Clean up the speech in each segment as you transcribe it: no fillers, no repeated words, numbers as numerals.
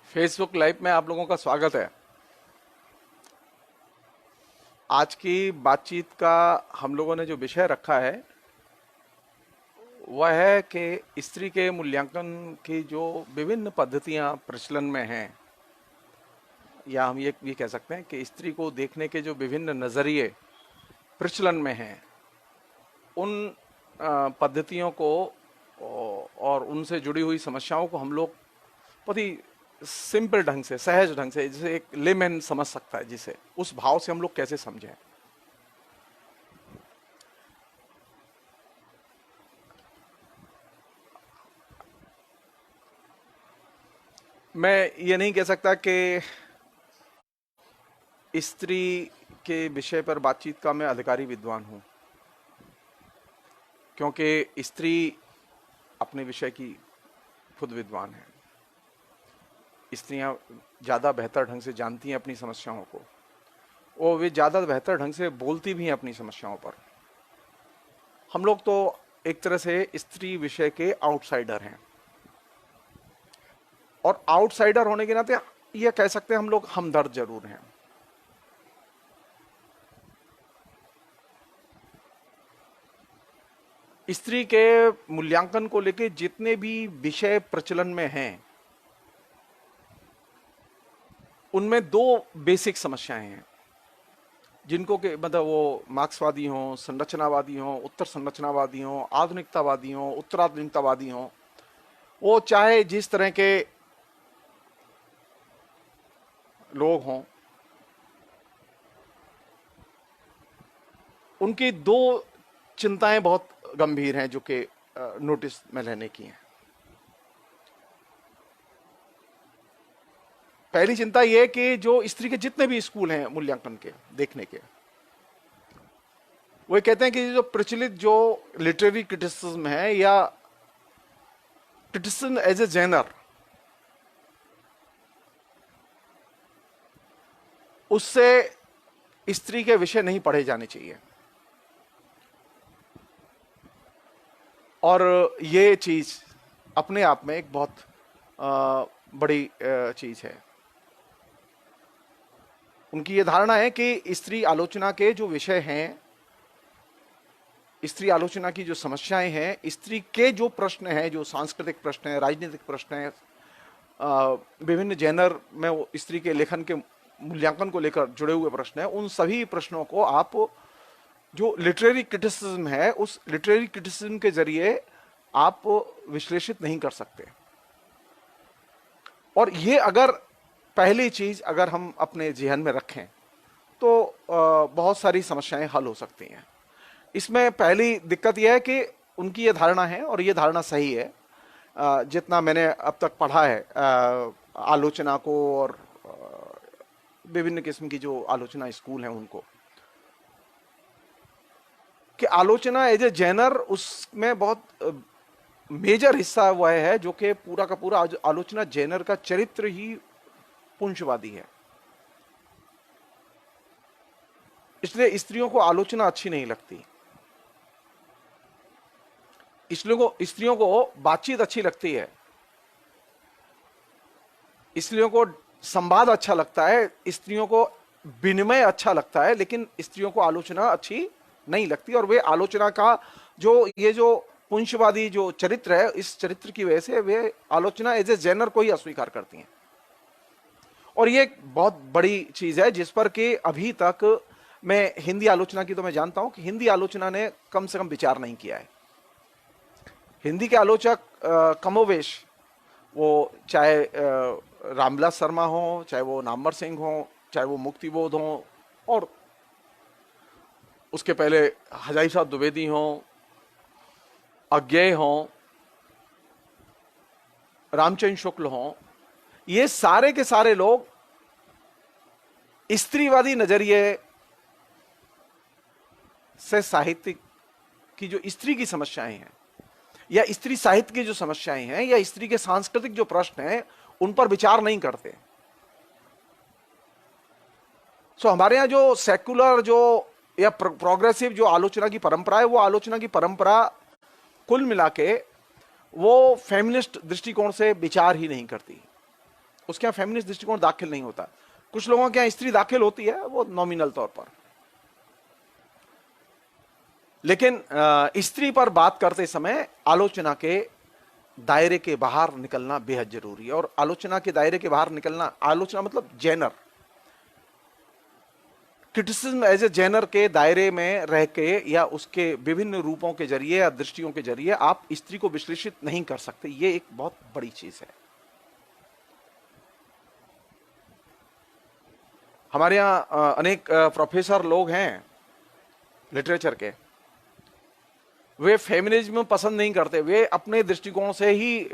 Facebook live में आप लोगों का स्वागत है। आज की बातचीत का हम लोगों ने जो विषय रखा है वह है कि स्त्री के मूल्यांकन की जो विभिन्न पद्धतियां प्रचलन में हैं, या हम ये भी कह सकते हैं कि स्त्री को देखने के जो विभिन्न नजरिए प्रचलन में हैं, उन पद्धतियों को और उनसे जुड़ी हुई समस्याओं को हम लोग बहुत ही सिंपल ढंग से, सहज ढंग से, जिसे एक लेमैन समझ सकता है, जिसे उस भाव से हम लोग कैसे समझें। मैं ये नहीं कह सकता कि स्त्री के विषय पर बातचीत का मैं अधिकारी विद्वान हूं, क्योंकि स्त्री अपने विषय की खुद विद्वान है। स्त्रियां ज़्यादा बेहतर ढंग से जानती हैं अपनी समस्याओं को, और वे ज़्यादा बेहतर ढंग से बोलती भी हैं अपनी समस्याओं पर। हम लोग तो एक तरह से स्त्री विषय के आउटसाइडर हैं, और आउटसाइडर होने के नाते यह कह सकते हैं हम लोग हमदर्द जरूर हैं। स्त्री के मूल्यांकन को लेकर जितने भी विषय प्रचलन में हैं, उनमें दो बेसिक समस्याएं हैं, जिनको के मतलब वो मार्क्सवादी हों, संरचनावादी हों, उत्तर संरचनावादी हों, आधुनिकतावादी हों, उत्तराधुनिकतावादी हों, वो चाहे जिस तरह के लोग हों, उनकी दो चिंताएं बहुत गंभीर हैं जो कि नोटिस में लेने की हैं। पहली चिंता यह कि जो स्त्री के जितने भी स्कूल हैं मूल्यांकन के देखने के, वो कहते हैं कि जो प्रचलित जो लिटरेरी क्रिटिसिज्म है, या क्रिटिसिज्म एज ए जेनर, उससे स्त्री के विषय नहीं पढ़े जाने चाहिए। और ये चीज अपने आप में एक बहुत बड़ी चीज है। उनकी ये धारणा है कि स्त्री आलोचना के जो विषय हैं, स्त्री आलोचना की जो समस्याएं हैं, स्त्री के जो प्रश्न हैं, जो सांस्कृतिक प्रश्न हैं, राजनीतिक प्रश्न हैं, विभिन्न जेनर में वो स्त्री के लेखन के मूल्यांकन को लेकर जुड़े हुए प्रश्न हैं, उन सभी प्रश्नों को आप जो लिटरेरी क्रिटिसिज्म है, उस लिटरेरी क्रिटिसिज्म के जरिए आप विश्लेषित नहीं कर सकते। और ये अगर पहली चीज अगर हम अपने जहन में रखें तो बहुत सारी समस्याएं हल हो सकती हैं। इसमें पहली दिक्कत यह है कि उनकी ये धारणा है, और ये धारणा सही है, जितना मैंने अब तक पढ़ा है आलोचना को, और विभिन्न किस्म की जो आलोचना स्कूल हैं उनको, कि आलोचना एज ए जेनर, उसमें बहुत मेजर हिस्सा वह है जो कि पूरा का पूरा आलोचना जेनर का चरित्र ही पुंजवादी है। इसलिए स्त्रियों को आलोचना अच्छी नहीं लगती, स्त्रियों को बातचीत अच्छी लगती है, स्त्रियों को संवाद अच्छा लगता है, स्त्रियों को विनिमय अच्छा लगता है, लेकिन स्त्रियों को आलोचना अच्छी नहीं लगती। और वे आलोचना का जो ये जो पुंजवादी जो चरित्र है, इस चरित्र की वजह से वे आलोचना एज ए जेनर को ही अस्वीकार करती हैं। और ये एक बहुत बड़ी चीज है जिस पर कि अभी तक मैं हिंदी आलोचना की तो मैं जानता हूं कि हिंदी आलोचना ने कम से कम विचार नहीं किया है। हिंदी के आलोचक कमोवेश, वो चाहे रामविलास शर्मा हो, चाहे वो नामवर सिंह हो, चाहे वो मुक्तिबोध हो, और उसके पहले हजारी साहब द्विवेदी हो, अज्ञेय हो, रामचंद्र शुक्ल हो, ये सारे के सारे लोग स्त्रीवादी नजरिए से साहित्य की जो स्त्री की समस्याएं हैं, या स्त्री साहित्य की जो समस्याएं हैं, या स्त्री के सांस्कृतिक जो प्रश्न हैं, उन पर विचार नहीं करते। सो हमारे यहां जो सेक्युलर जो या प्रोग्रेसिव जो आलोचना की परंपरा है, वो आलोचना की परंपरा कुल मिला के वो फेमिनिस्ट दृष्टिकोण से विचार ही नहीं करती। उसके यहाँ फेमिनिस्ट दृष्टिकोण दाखिल नहीं होता। कुछ लोगों के यहाँ स्त्री दाखिल होती है, वो नॉमिनल तौर पर। लेकिन स्त्री पर बात करते समय आलोचना के दायरे के बाहर निकलना बेहद जरूरी है। और आलोचना के दायरे के बाहर निकलना, आलोचना मतलब genre, criticism as a genre के दायरे में रह के या उसके विभिन्न रूपों के जरिए या दृष्टियों के जरिए आप स्त्री को विश्लेषित नहीं कर सकते। ये एक बहुत बड़ी चीज है। हमारे यहाँ अनेक प्रोफेसर लोग हैं लिटरेचर के, वे फेमिनिज्म पसंद नहीं करते। वे अपने दृष्टिकोण से ही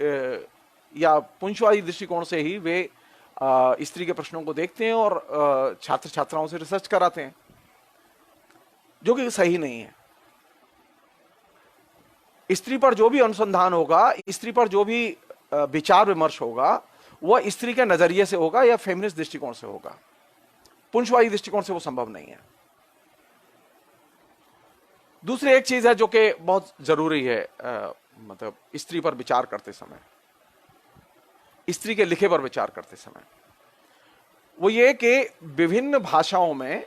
या पुंछवादी दृष्टिकोण से ही वे स्त्री के प्रश्नों को देखते हैं और छात्र छात्राओं से रिसर्च कराते हैं, जो कि सही नहीं है। स्त्री पर जो भी अनुसंधान होगा, स्त्री पर जो भी विचार विमर्श होगा, वह स्त्री के नजरिए से होगा या फेमिनिस्ट दृष्टिकोण से होगा। पुंछवादी दृष्टिकोण से वो संभव नहीं है। दूसरी एक चीज है जो कि बहुत जरूरी है, मतलब स्त्री पर विचार करते समय, स्त्री के लिखे पर विचार करते समय, वो ये कि विभिन्न भाषाओं में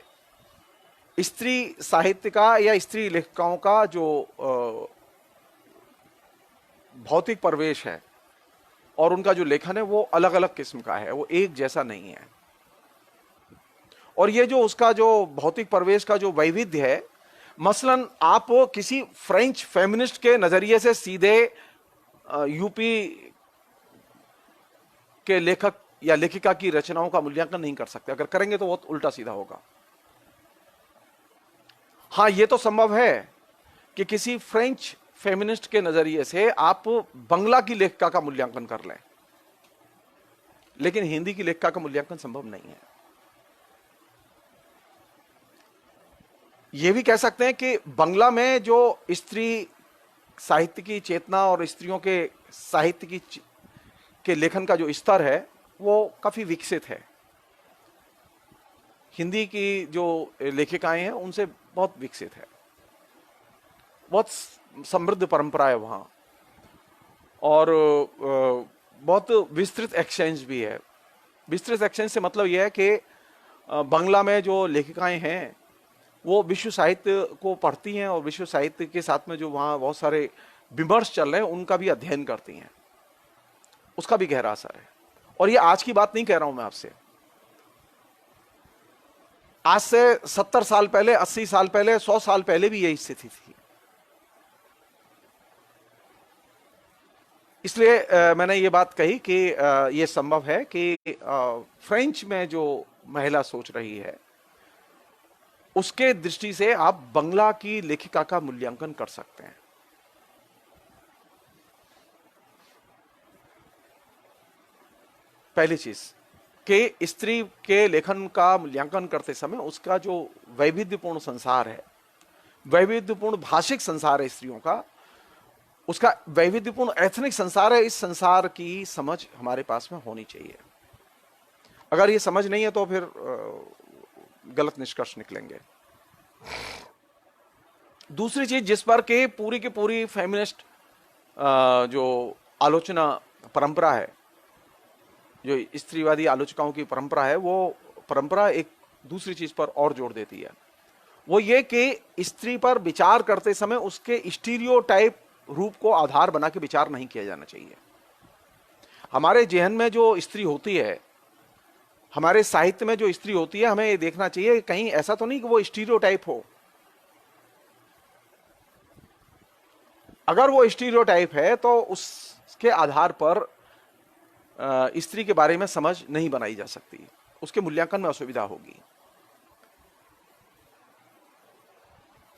स्त्री साहित्य का या स्त्री लेखिकाओं का जो भौतिक प्रवेश है और उनका जो लेखन है वो अलग अलग किस्म का है, वो एक जैसा नहीं है। और ये जो उसका जो भौतिक प्रवेश का जो वैविध्य है, मसलन आप किसी फ्रेंच फेमिनिस्ट के नजरिए से सीधे यूपी के लेखक या लेखिका की रचनाओं का मूल्यांकन नहीं कर सकते। अगर करेंगे तो बहुत उल्टा सीधा होगा। हां, यह तो संभव है कि किसी फ्रेंच फेमिनिस्ट के नजरिए से आप बंगला की लेखिका का मूल्यांकन कर लें, लेकिन हिंदी की लेखिका का मूल्यांकन संभव नहीं है। यह भी कह सकते हैं कि बंगला में जो स्त्री साहित्य की चेतना और स्त्रियों के साहित्य के लेखन का जो स्तर है वो काफी विकसित है। हिंदी की जो लेखिकाएं हैं उनसे बहुत विकसित है, बहुत समृद्ध परंपरा है वहां, और बहुत विस्तृत एक्सचेंज भी है। विस्तृत एक्सचेंज से मतलब यह है कि बंगला में जो लेखिकाएं हैं वो विश्व साहित्य को पढ़ती हैं और विश्व साहित्य के साथ में जो वहां बहुत सारे विमर्श चल रहे हैं उनका भी अध्ययन करती हैं, उसका भी गहरा असर है। और ये आज की बात नहीं कह रहा हूं मैं आपसे, आज से 70 साल पहले, 80 साल पहले, 100 साल पहले भी यही स्थिति थी। इसलिए मैंने ये बात कही कि ये संभव है कि फ्रेंच में जो महिला सोच रही है उसके दृष्टि से आप बंगला की लेखिका का मूल्यांकन कर सकते हैं। पहली चीज कि स्त्री के लेखन का मूल्यांकन करते समय उसका जो वैविध्यपूर्ण संसार है, वैविध्यपूर्ण भाषिक संसार है स्त्रियों का, उसका वैविध्यपूर्ण एथनिक संसार है, इस संसार की समझ हमारे पास में होनी चाहिए। अगर ये समझ नहीं है तो फिर गलत निष्कर्ष निकलेंगे। दूसरी चीज जिस पर के पूरी की पूरी फेमिनिस्ट जो आलोचना परंपरा है, जो स्त्रीवादी आलोचकाओं की परंपरा है, वो परंपरा एक दूसरी चीज पर और जोर देती है। वो ये कि स्त्री पर विचार करते समय उसके स्टीरियोटाइप रूप को आधार बना के विचार नहीं किया जाना चाहिए। हमारे जेहन में जो स्त्री होती है, हमारे साहित्य में जो स्त्री होती है, हमें ये देखना चाहिए कहीं ऐसा तो नहीं कि वो स्टीरियोटाइप हो। अगर वो स्टीरियोटाइप है तो उसके आधार पर स्त्री के बारे में समझ नहीं बनाई जा सकती, उसके मूल्यांकन में असुविधा होगी।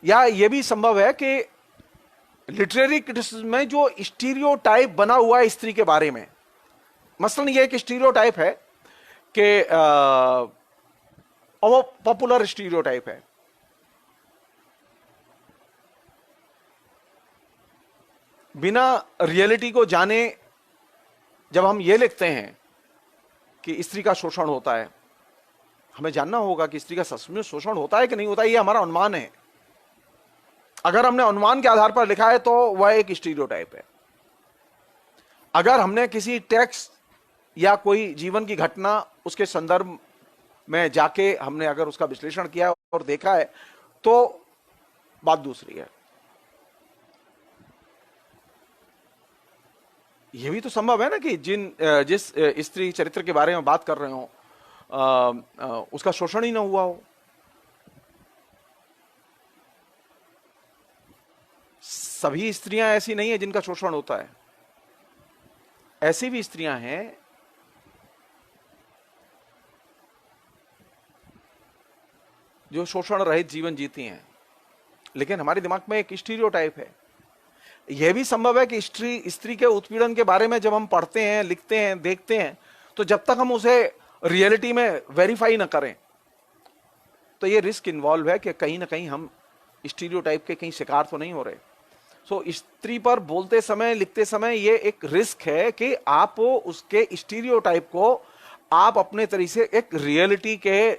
या यह भी संभव है कि लिटरेरी क्रिटिसिज्म में जो स्टीरियोटाइप बना हुआ है स्त्री के बारे में, मसलन यह एक स्टीरियोटाइप है कि वो पॉपुलर स्टीरियोटाइप है, बिना रियलिटी को जाने जब हम ये लिखते हैं कि स्त्री का शोषण होता है, हमें जानना होगा कि स्त्री का सच में शोषण होता है कि नहीं होता है। ये हमारा अनुमान है। अगर हमने अनुमान के आधार पर लिखा है तो वह एक स्टीरियोटाइप है। अगर हमने किसी टेक्स्ट या कोई जीवन की घटना उसके संदर्भ में जाके हमने अगर उसका विश्लेषण किया और देखा है तो बात दूसरी है। यह भी तो संभव है ना कि जिस स्त्री चरित्र के बारे में बात कर रहे हो उसका शोषण ही ना हुआ हो। सभी स्त्रियां ऐसी नहीं है जिनका शोषण होता है, ऐसी भी स्त्रियां हैं जो शोषण रहित जीवन जीती हैं। लेकिन हमारे दिमाग में एक स्टीरियोटाइप है। यह भी संभव है कि स्त्री के उत्पीड़न के बारे में जब हम पढ़ते हैं, लिखते हैं, देखते हैं, तो जब तक हम उसे रियलिटी में वेरीफाई ना करें तो यह रिस्क इन्वॉल्व है कि कहीं ना कहीं हम स्टीरियोटाइप के कहीं शिकार तो नहीं हो रहे। सो स्त्री पर बोलते समय, लिखते समय ये एक रिस्क है कि आप उसके स्टीरियोटाइप को आप अपने तरीके से एक रियलिटी के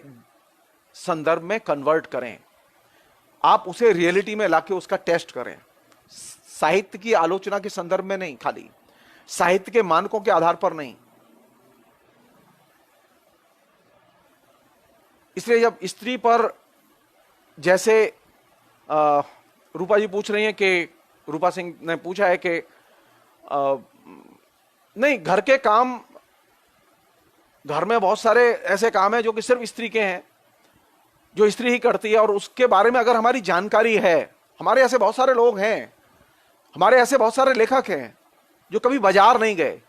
संदर्भ में कन्वर्ट करें, आप उसे रियलिटी में लाके उसका टेस्ट करें। साहित्य की आलोचना के संदर्भ में नहीं, खाली साहित्य के मानकों के आधार पर नहीं। इसलिए जब स्त्री पर, जैसे रूपा जी पूछ रही हैं कि, रूपा सिंह ने पूछा है कि नहीं, घर के काम, घर में बहुत सारे ऐसे काम हैं जो कि सिर्फ स्त्री के हैं, जो स्त्री ही करती है, और उसके बारे में अगर हमारी जानकारी है, हमारे ऐसे बहुत सारे लोग हैं, हमारे ऐसे बहुत सारे लेखक हैं जो कभी बाजार नहीं गए,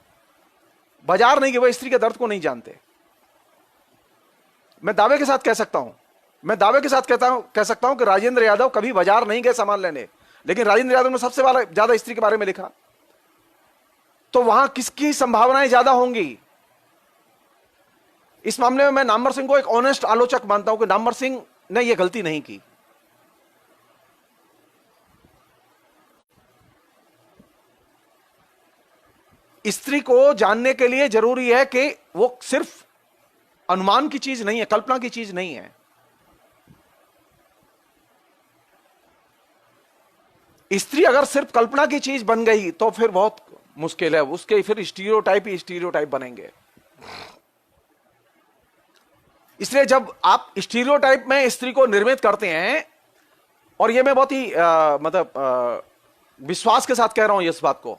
वो स्त्री के दर्द को नहीं जानते। मैं दावे के साथ कह सकता हूं, कह सकता हूं कि राजेंद्र यादव कभी बाजार नहीं गए सामान लेने, लेकिन राजेंद्र यादव ने सबसे ज्यादा स्त्री के बारे में लिखा। तो वहां किसकी संभावनाएं ज्यादा होंगी? इस मामले में मैं नामवर सिंह को एक ऑनेस्ट आलोचक मानता हूं कि नामवर सिंह ने यह गलती नहीं की। स्त्री को जानने के लिए जरूरी है कि वो सिर्फ अनुमान की चीज नहीं है, कल्पना की चीज नहीं है। स्त्री अगर सिर्फ कल्पना की चीज बन गई तो फिर बहुत मुश्किल है, उसके फिर स्टीरियोटाइप ही स्टीरियोटाइप बनेंगे। इसलिए जब आप स्टीरियोटाइप में स्त्री को निर्मित करते हैं, और यह मैं बहुत ही विश्वास के साथ कह रहा हूं इस बात को,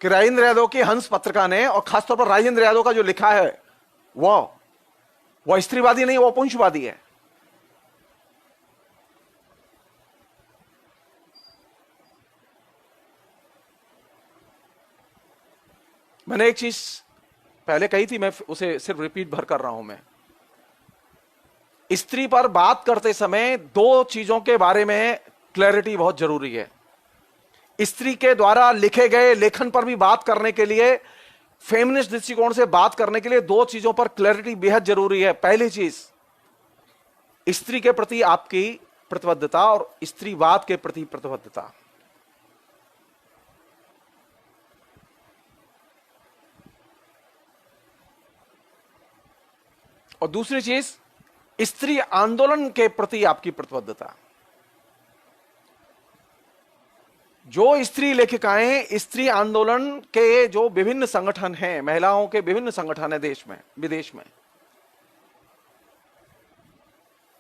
कि राजेंद्र यादव की हंस पत्रिका ने, और खासतौर पर राजेंद्र यादव का जो लिखा है वो स्त्रीवादी नहीं, वो पुंछवादी है। मैंने एक चीज पहले कही थी, मैं उसे सिर्फ रिपीट भर कर रहा हूं। मैं स्त्री पर बात करते समय दो चीजों के बारे में क्लैरिटी बहुत जरूरी है। स्त्री के द्वारा लिखे गए लेखन पर भी बात करने के लिए, फेमिनिस्ट दृष्टिकोण से बात करने के लिए दो चीजों पर क्लैरिटी बेहद जरूरी है। पहली चीज, स्त्री के प्रति आपकी प्रतिबद्धता और स्त्रीवाद के प्रति प्रतिबद्धता। और दूसरी चीज, स्त्री आंदोलन के प्रति आपकी प्रतिबद्धता। जो स्त्री लेखिकाएं, स्त्री आंदोलन के जो विभिन्न संगठन हैं, महिलाओं के विभिन्न संगठन हैं देश में, विदेश में,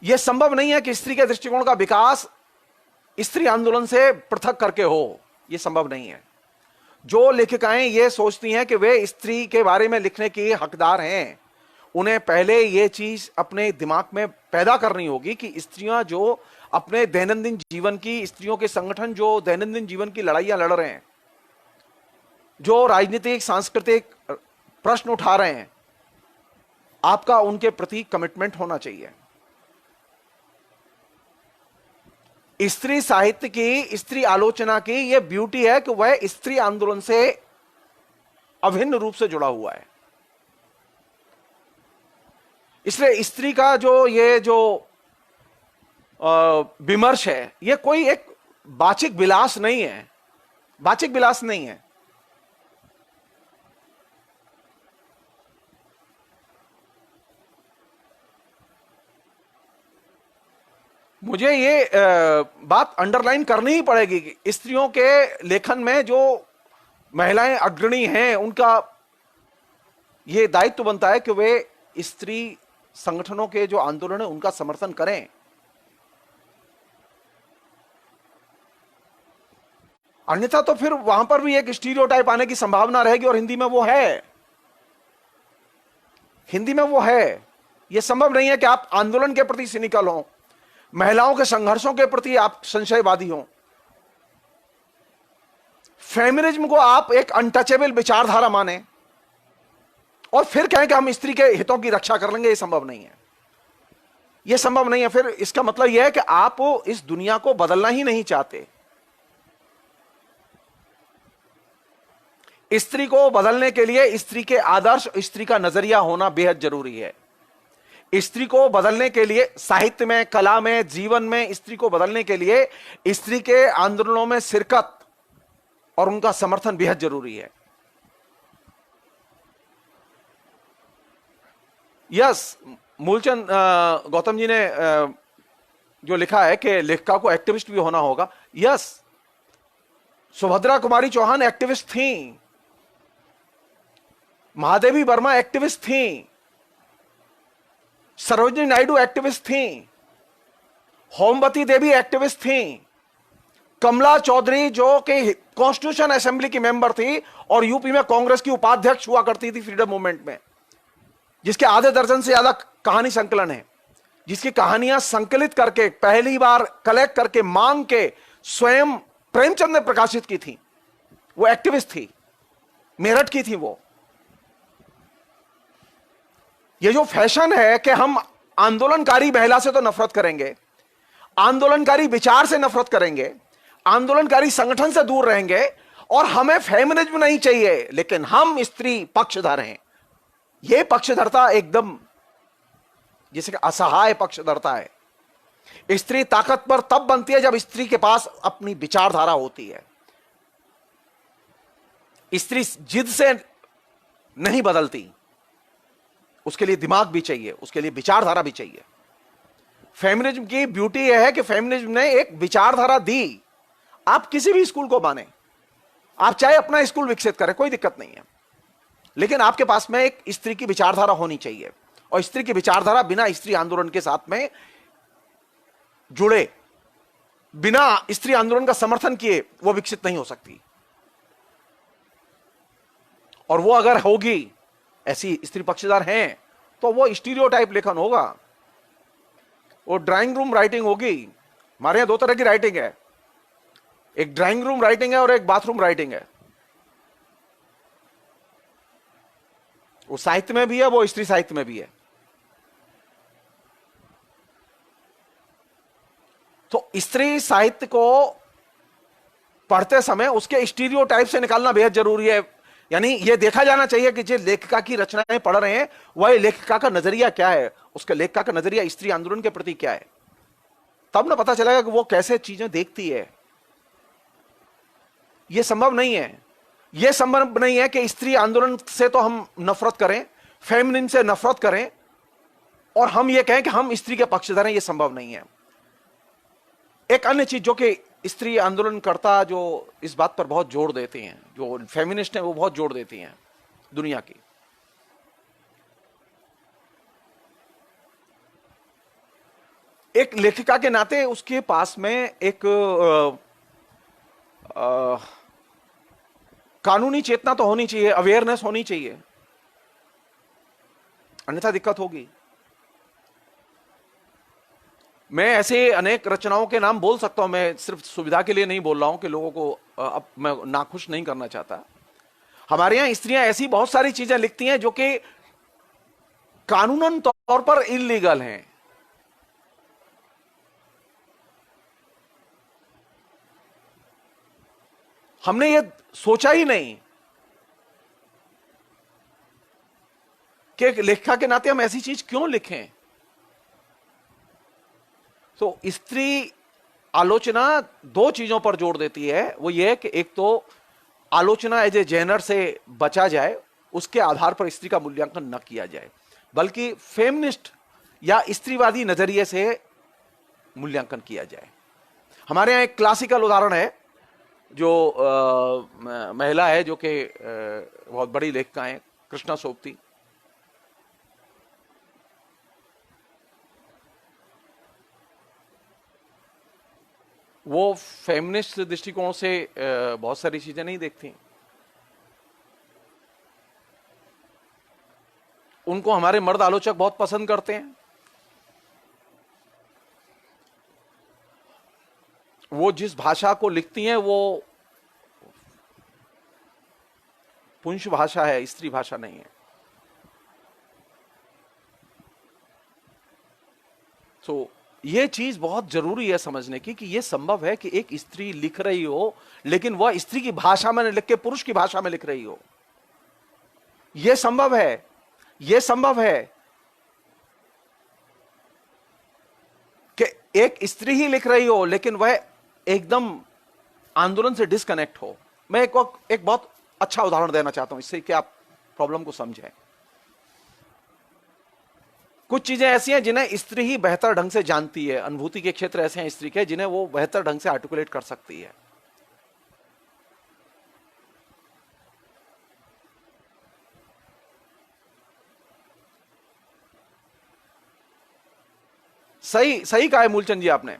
यह संभव नहीं है कि स्त्री के दृष्टिकोण का विकास स्त्री आंदोलन से पृथक करके हो, यह संभव नहीं है। जो लेखिकाएं यह सोचती हैं कि वे स्त्री के बारे में लिखने की हकदार हैं, उन्हें पहले यह चीज अपने दिमाग में पैदा करनी होगी कि स्त्रियां जो अपने दैनंदिन जीवन की, स्त्रियों के संगठन जो दैनंदिन जीवन की लड़ाइयां लड़ रहे हैं, जो राजनीतिक सांस्कृतिक प्रश्न उठा रहे हैं, आपका उनके प्रति कमिटमेंट होना चाहिए। स्त्री साहित्य की, स्त्री आलोचना की यह ब्यूटी है कि वह स्त्री आंदोलन से अभिन्न रूप से जुड़ा हुआ है। इसलिए स्त्री का जो विमर्श है, यह कोई एक वाचिक विलास नहीं है, वाचिक विलास नहीं है। मुझे ये बात अंडरलाइन करनी ही पड़ेगी कि स्त्रियों के लेखन में जो महिलाएं अग्रणी हैं, उनका ये दायित्व बनता है कि वे स्त्री संगठनों के जो आंदोलन है उनका समर्थन करें। अन्यथा तो फिर वहां पर भी एक स्टीरियोटाइप आने की संभावना रहेगी, और हिंदी में वो है, हिंदी में वो है। यह संभव नहीं है कि आप आंदोलन के प्रति सिनिकल हो, महिलाओं के संघर्षों के प्रति आप संशयवादी हो, फेमिनिज्म को आप एक अनटचेबल विचारधारा माने और फिर कहें कि हम स्त्री के हितों की रक्षा कर लेंगे। यह संभव नहीं है, यह संभव नहीं है। फिर इसका मतलब यह है कि आप इस दुनिया को बदलना ही नहीं चाहते। स्त्री को बदलने के लिए स्त्री के आदर्श, स्त्री का नजरिया होना बेहद जरूरी है। स्त्री को बदलने के लिए साहित्य में, कला में, जीवन में स्त्री को बदलने के लिए स्त्री के आंदोलनों में शिरकत और उनका समर्थन बेहद जरूरी है। यस, मूलचंद गौतम जी ने जो लिखा है कि लेखिका को एक्टिविस्ट भी होना होगा। यस, सुभद्रा कुमारी चौहान एक्टिविस्ट थी, महादेवी वर्मा एक्टिविस्ट थी, सरोजिनी नायडू एक्टिविस्ट थी, होमवती देवी एक्टिविस्ट थी, कमला चौधरी जो कि कॉन्स्टिट्यूशन असेंबली की मेंबर थी और यूपी में कांग्रेस की उपाध्यक्ष हुआ करती थी फ्रीडम मूवमेंट में, जिसके आधे दर्जन से ज्यादा कहानी संकलन है, जिसकी कहानियां संकलित करके पहली बार कलेक्ट करके मांग के स्वयं प्रेमचंद ने प्रकाशित की थी। वो एक्टिविस्ट थी, मेरठ की थी वो। ये जो फैशन है कि हम आंदोलनकारी महिला से तो नफरत करेंगे, आंदोलनकारी विचार से नफरत करेंगे, आंदोलनकारी संगठन से दूर रहेंगे और हमें फेमिनिज्म नहीं चाहिए, लेकिन हम स्त्री पक्षधर हैं, यह पक्षधरता एकदम जिसे असहाय पक्षधरता है। स्त्री ताकतवर तब बनती है जब स्त्री के पास अपनी विचारधारा होती है। स्त्री जिद से नहीं बदलती, उसके लिए दिमाग भी चाहिए, उसके लिए विचारधारा भी चाहिए। फेमिनिज्म की ब्यूटी यह है कि फेमिनिज्म ने एक विचारधारा दी। आप किसी भी स्कूल को माने, आप चाहे अपना स्कूल विकसित करें, कोई दिक्कत नहीं है, लेकिन आपके पास में एक स्त्री की विचारधारा होनी चाहिए, और स्त्री की विचारधारा बिना स्त्री आंदोलन के साथ में जुड़े, बिना स्त्री आंदोलन का समर्थन किए वो विकसित नहीं हो सकती। और वो अगर होगी, ऐसी स्त्री पक्षधर हैं, तो वो स्टीरियोटाइप लेखन होगा, वो ड्राइंग रूम राइटिंग होगी। हमारे यहां दो तरह की राइटिंग है, एक ड्राइंग रूम राइटिंग है और एक बाथरूम राइटिंग है। वो साहित्य में भी है, वो स्त्री साहित्य में भी है। तो स्त्री साहित्य को पढ़ते समय उसके स्टीरियोटाइप से निकालना बेहद जरूरी है। यानी यह देखा जाना चाहिए कि जो लेखिका की रचनाएं पढ़ रहे हैं वह लेखिका का नजरिया क्या है, उसका लेखिका का नजरिया स्त्री आंदोलन के प्रति क्या है, तब ना पता चलेगा कि वो कैसे चीजें देखती है। यह संभव नहीं है, यह संभव नहीं है कि स्त्री आंदोलन से तो हम नफरत करें, फेमिनिन से नफरत करें और हम यह कहें कि हम स्त्री के पक्षधर हैं। यह संभव नहीं है। एक अन्य चीज जो कि स्त्री आंदोलनकर्ता जो इस बात पर बहुत जोर देते हैं, जो फेमिनिस्ट हैं वो बहुत जोर देती हैं दुनिया की, एक लेखिका के नाते उसके पास में एक कानूनी चेतना तो होनी चाहिए, अवेयरनेस होनी चाहिए, अन्यथा दिक्कत होगी। मैं ऐसे अनेक रचनाओं के नाम बोल सकता हूं, मैं सिर्फ सुविधा के लिए नहीं बोल रहा हूं कि लोगों को अब मैं नाखुश नहीं करना चाहता। हमारे यहां स्त्रियां ऐसी बहुत सारी चीजें लिखती हैं जो कि कानूनन तौर पर इलीगल हैं। हमने ये सोचा ही नहीं कि एक लेखिका के नाते हम ऐसी चीज क्यों लिखें। तो स्त्री आलोचना दो चीजों पर जोर देती है, वो ये है कि एक तो आलोचना एज ए जेनर से बचा जाए, उसके आधार पर स्त्री का मूल्यांकन न किया जाए, बल्कि फेमिनिस्ट या स्त्रीवादी नजरिए से मूल्यांकन किया जाए। हमारे यहाँ एक क्लासिकल उदाहरण है, जो महिला है जो कि बहुत बड़ी लेखिका है, कृष्णा सोपती। वो फेमिनिस्ट दृष्टिकोण से बहुत सारी चीजें नहीं देखती। उनको हमारे मर्द आलोचक बहुत पसंद करते हैं। वो जिस भाषा को लिखती हैं वो पुंस भाषा है, स्त्री भाषा नहीं है। तो ये चीज बहुत जरूरी है समझने की कि ये संभव है कि एक स्त्री लिख रही हो, लेकिन वह स्त्री की भाषा में लिख के पुरुष की भाषा में लिख रही हो। यह संभव है, यह संभव है कि एक स्त्री ही लिख रही हो लेकिन वह एकदम आंदोलन से डिस्कनेक्ट हो। मैं एक बहुत अच्छा उदाहरण देना चाहता हूं इससे कि आप प्रॉब्लम को समझें। कुछ चीजें ऐसी हैं जिन्हें स्त्री ही बेहतर ढंग से जानती है। अनुभूति के क्षेत्र ऐसे हैं स्त्री के जिन्हें वो बेहतर ढंग से आर्टिकुलेट कर सकती है। सही सही कहा है मूलचंद जी आपने।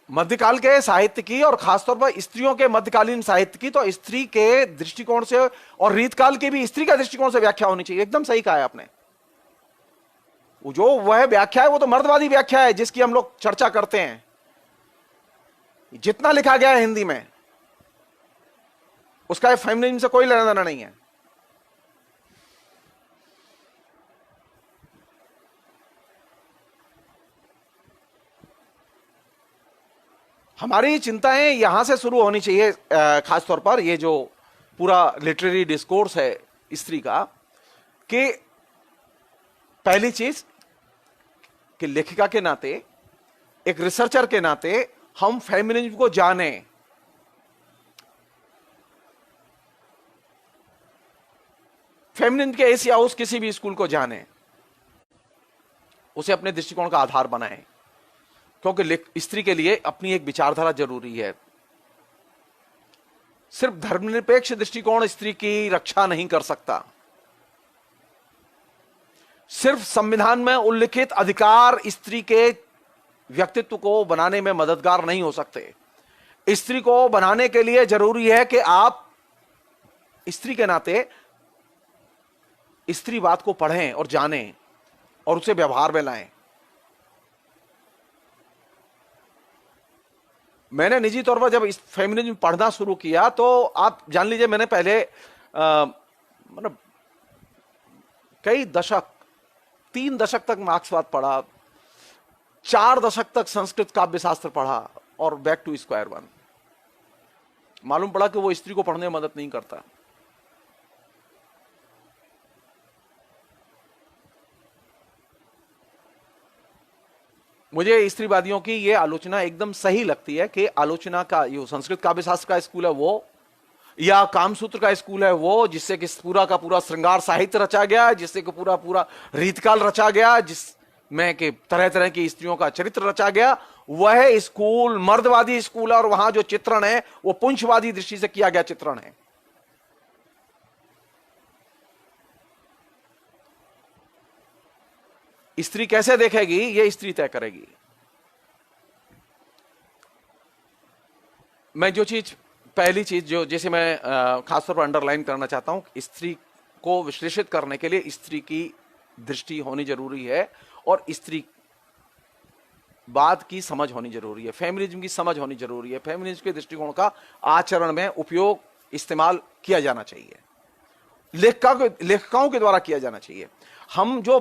मध्यकाल के साहित्य की और खासतौर पर स्त्रियों के मध्यकालीन साहित्य की तो स्त्री के दृष्टिकोण से और रीतकाल की भी स्त्री का दृष्टिकोण से व्याख्या होनी चाहिए। एकदम सही कहा है आपने। जो वह व्याख्या है वो तो मर्दवादी व्याख्या है जिसकी हम लोग चर्चा करते हैं। जितना लिखा गया है हिंदी में उसका फेमिनिज्म से कोई लेना देना नहीं है। हमारी चिंताएं यहां से शुरू होनी चाहिए, खासतौर पर ये जो पूरा लिटरेरी डिस्कोर्स है स्त्री का, कि पहली चीज कि लेखिका के नाते, एक रिसर्चर के नाते हम फेमिनिज्म को जाने। फेमिनिज्म के इस या उस किसी भी स्कूल को जाने, उसे अपने दृष्टिकोण का आधार बनाएं, क्योंकि स्त्री के लिए अपनी एक विचारधारा जरूरी है। सिर्फ धर्मनिरपेक्ष दृष्टिकोण स्त्री की रक्षा नहीं कर सकता। सिर्फ संविधान में उल्लिखित अधिकार स्त्री के व्यक्तित्व को बनाने में मददगार नहीं हो सकते। स्त्री को बनाने के लिए जरूरी है कि आप स्त्री के नाते स्त्रीवाद को पढ़ें और जानें और उसे व्यवहार में लाएं। मैंने निजी तौर पर जब इस फेमिनिज्म पढ़ना शुरू किया तो आप जान लीजिए मैंने पहले मतलब कई दशक, 3 दशक तक मार्क्सवाद पढ़ा, 4 दशक तक संस्कृत काव्य शास्त्र पढ़ा और बैक टू स्क्वायर वन। मालूम पड़ा कि वो स्त्री को पढ़ने में मदद नहीं करता। मुझे स्त्रीवादियों की ये आलोचना एकदम सही लगती है कि आलोचना का जो संस्कृत काव्य शास्त्र का स्कूल है वो, या कामसूत्र का स्कूल है वो, जिससे कि पूरा का पूरा श्रृंगार साहित्य रचा गया, जिससे कि पूरा पूरा रीतकाल रचा गया, जिसमें कि तरह तरह की स्त्रियों का चरित्र रचा गया, वह स्कूल मर्दवादी स्कूल है। और वहां जो चित्रण है वो पुंछवादी दृष्टि से किया गया चित्रण है। स्त्री कैसे देखेगी ये स्त्री तय करेगी। मैं जो चीज, पहली चीज जो जैसे मैं खासतौर पर अंडरलाइन करना चाहता हूं, स्त्री को विश्लेषित करने के लिए स्त्री की दृष्टि होनी जरूरी है और स्त्री बात की समझ होनी जरूरी है, फेमिनिज्म की समझ होनी जरूरी है। फेमिनिज्म के दृष्टिकोण का आचरण में उपयोग, इस्तेमाल किया जाना चाहिए, लेखिकाओं के द्वारा किया जाना चाहिए। हम जो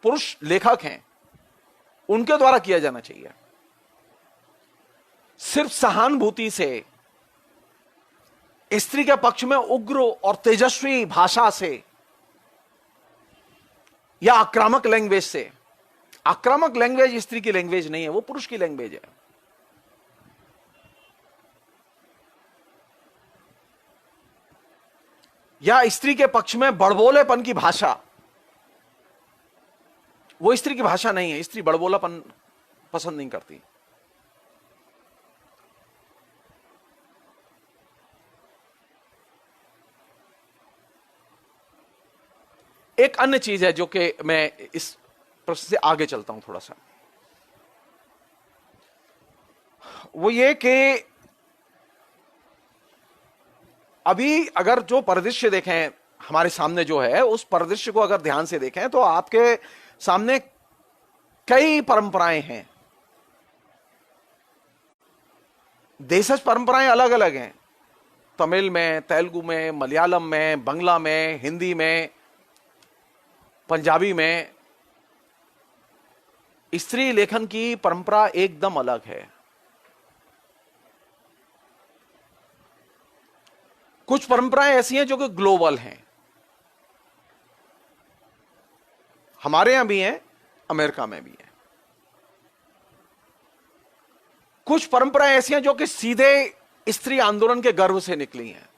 पुरुष लेखक हैं उनके द्वारा किया जाना चाहिए। सिर्फ सहानुभूति से, स्त्री के पक्ष में उग्र और तेजस्वी भाषा से या आक्रामक लैंग्वेज से, आक्रामक लैंग्वेज स्त्री की लैंग्वेज नहीं है, वो पुरुष की लैंग्वेज है। या स्त्री के पक्ष में बड़बोलेपन की भाषा, वो स्त्री की भाषा नहीं है। स्त्री बड़बोलापन पसंद नहीं करती। एक अन्य चीज है जो कि मैं इस प्रश्न से आगे चलता हूं थोड़ा सा, वो ये कि अभी अगर जो परिदृश्य देखें हमारे सामने जो है, उस परिदृश्य को अगर ध्यान से देखें तो आपके सामने कई परंपराएं हैं। देशज परंपराएं अलग अलग हैं, तमिल में, तेलुगु में, मलयालम में, बंगला में, हिंदी में, पंजाबी में। स्त्री लेखन की परंपरा एकदम अलग है। कुछ परंपराएं ऐसी हैं जो कि ग्लोबल हैं, हमारे यहां भी हैं, अमेरिका में भी हैं। कुछ परंपराएं ऐसी हैं जो कि सीधे स्त्री आंदोलन के गर्भ से निकली हैं।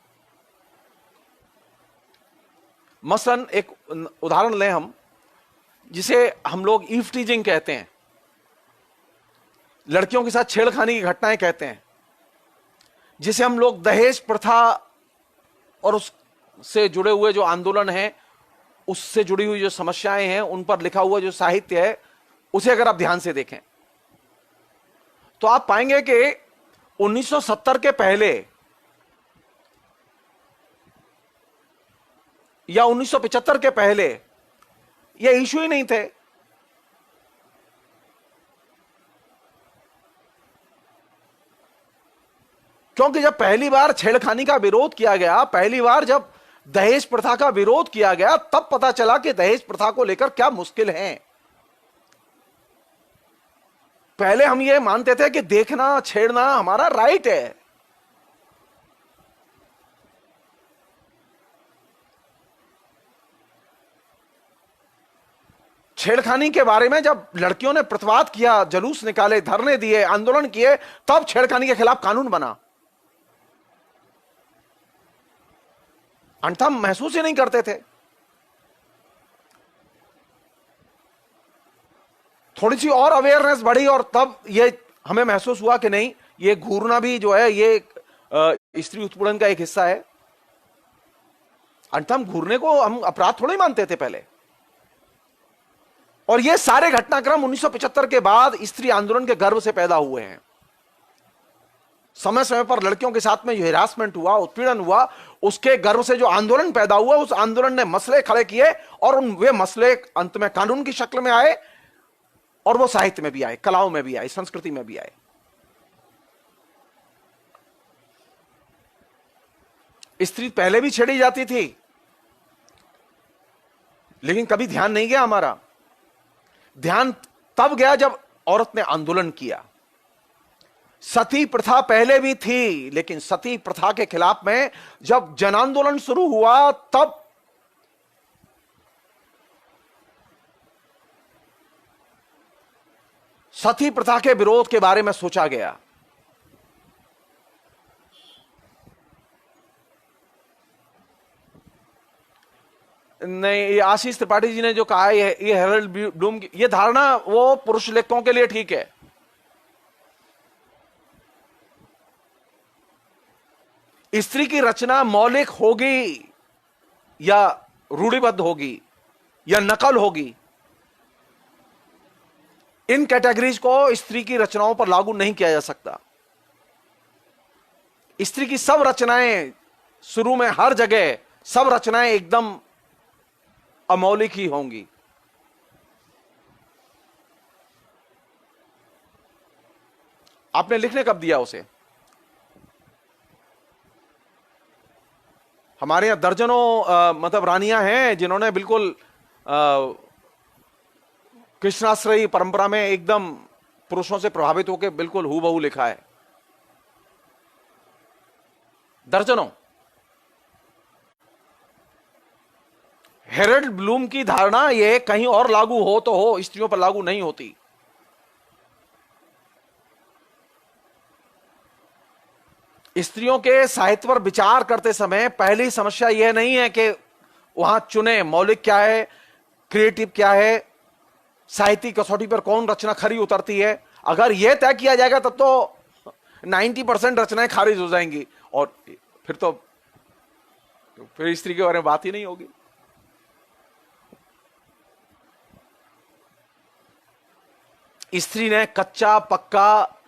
मसलन एक उदाहरण लें हम, जिसे हम लोग ईव टीजिंग कहते हैं, लड़कियों के साथ छेड़खानी की घटनाएं कहते हैं, जिसे हम लोग दहेज प्रथा और उससे जुड़े हुए जो आंदोलन हैं, उससे जुड़ी हुई जो समस्याएं हैं, उन पर लिखा हुआ जो साहित्य है, उसे अगर आप ध्यान से देखें तो आप पाएंगे कि 1970 के पहले या 1975 के पहले ये इशू ही नहीं थे। क्योंकि जब पहली बार छेड़खानी का विरोध किया गया, पहली बार जब दहेज प्रथा का विरोध किया गया, तब पता चला कि दहेज प्रथा को लेकर क्या मुश्किल है। पहले हम ये मानते थे कि देखना, छेड़ना हमारा राइट है। छेड़खानी के बारे में जब लड़कियों ने प्रतिवाद किया, जुलूस निकाले, धरने दिए, आंदोलन किए, तब छेड़खानी के खिलाफ कानून बना। अन्यथा हम महसूस ही नहीं करते थे। थोड़ी सी और अवेयरनेस बढ़ी और तब ये हमें महसूस हुआ कि नहीं, ये घूरना भी जो है ये स्त्री उत्पीड़न का एक हिस्सा है। अन्यथा हम घूरने को हम अपराध थोड़ी मानते थे पहले। और ये सारे घटनाक्रम 1975 के बाद स्त्री आंदोलन के गर्भ से पैदा हुए हैं। समय समय पर लड़कियों के साथ में जो हिरासमेंट हुआ, उत्पीड़न हुआ, उसके गर्भ से जो आंदोलन पैदा हुआ, उस आंदोलन ने मसले खड़े किए और वे मसले अंत में कानून की शक्ल में आए और वो साहित्य में भी आए, कलाओं में भी आए, संस्कृति में भी आए। स्त्री पहले भी छेड़ी जाती थी, लेकिन कभी ध्यान नहीं गया हमारा। ध्यान तब गया जब औरत ने आंदोलन किया। सती प्रथा पहले भी थी, लेकिन सती प्रथा के खिलाफ में जब जन आंदोलन शुरू हुआ, तब सती प्रथा के विरोध के बारे में सोचा गया। नहीं, ये आशीष त्रिपाठी जी ने जो कहा है, ये हेरल्ड ब्लूम की ये धारणा वो पुरुष लेखकों के लिए ठीक है। स्त्री की रचना मौलिक होगी या रूढ़िबद्ध होगी या नकल होगी, इन कैटेगरीज को स्त्री की रचनाओं पर लागू नहीं किया जा सकता। स्त्री की सब रचनाएं, शुरू में हर जगह सब रचनाएं एकदम अमौलिक ही होंगी। आपने लिखने कब दिया उसे? हमारे यहां दर्जनों मतलब रानियां हैं जिन्होंने बिल्कुल कृष्णाश्रयी परंपरा में एकदम पुरुषों से प्रभावित होकर बिल्कुल हूबहू लिखा है। दर्जनों। हेरल्ड ब्लूम की धारणा ये कहीं और लागू हो तो हो, स्त्रियों पर लागू नहीं होती। स्त्रियों के साहित्य पर विचार करते समय पहली समस्या यह नहीं है कि वहां चुने मौलिक क्या है, क्रिएटिव क्या है, साहित्य की कसौटी पर कौन रचना खरी उतरती है, अगर यह तय किया जाएगा तब तो 90% रचनाएं खारिज हो जाएंगी, और फिर स्त्री के बारे में बात ही नहीं होगी। स्त्री ने कच्चा पक्का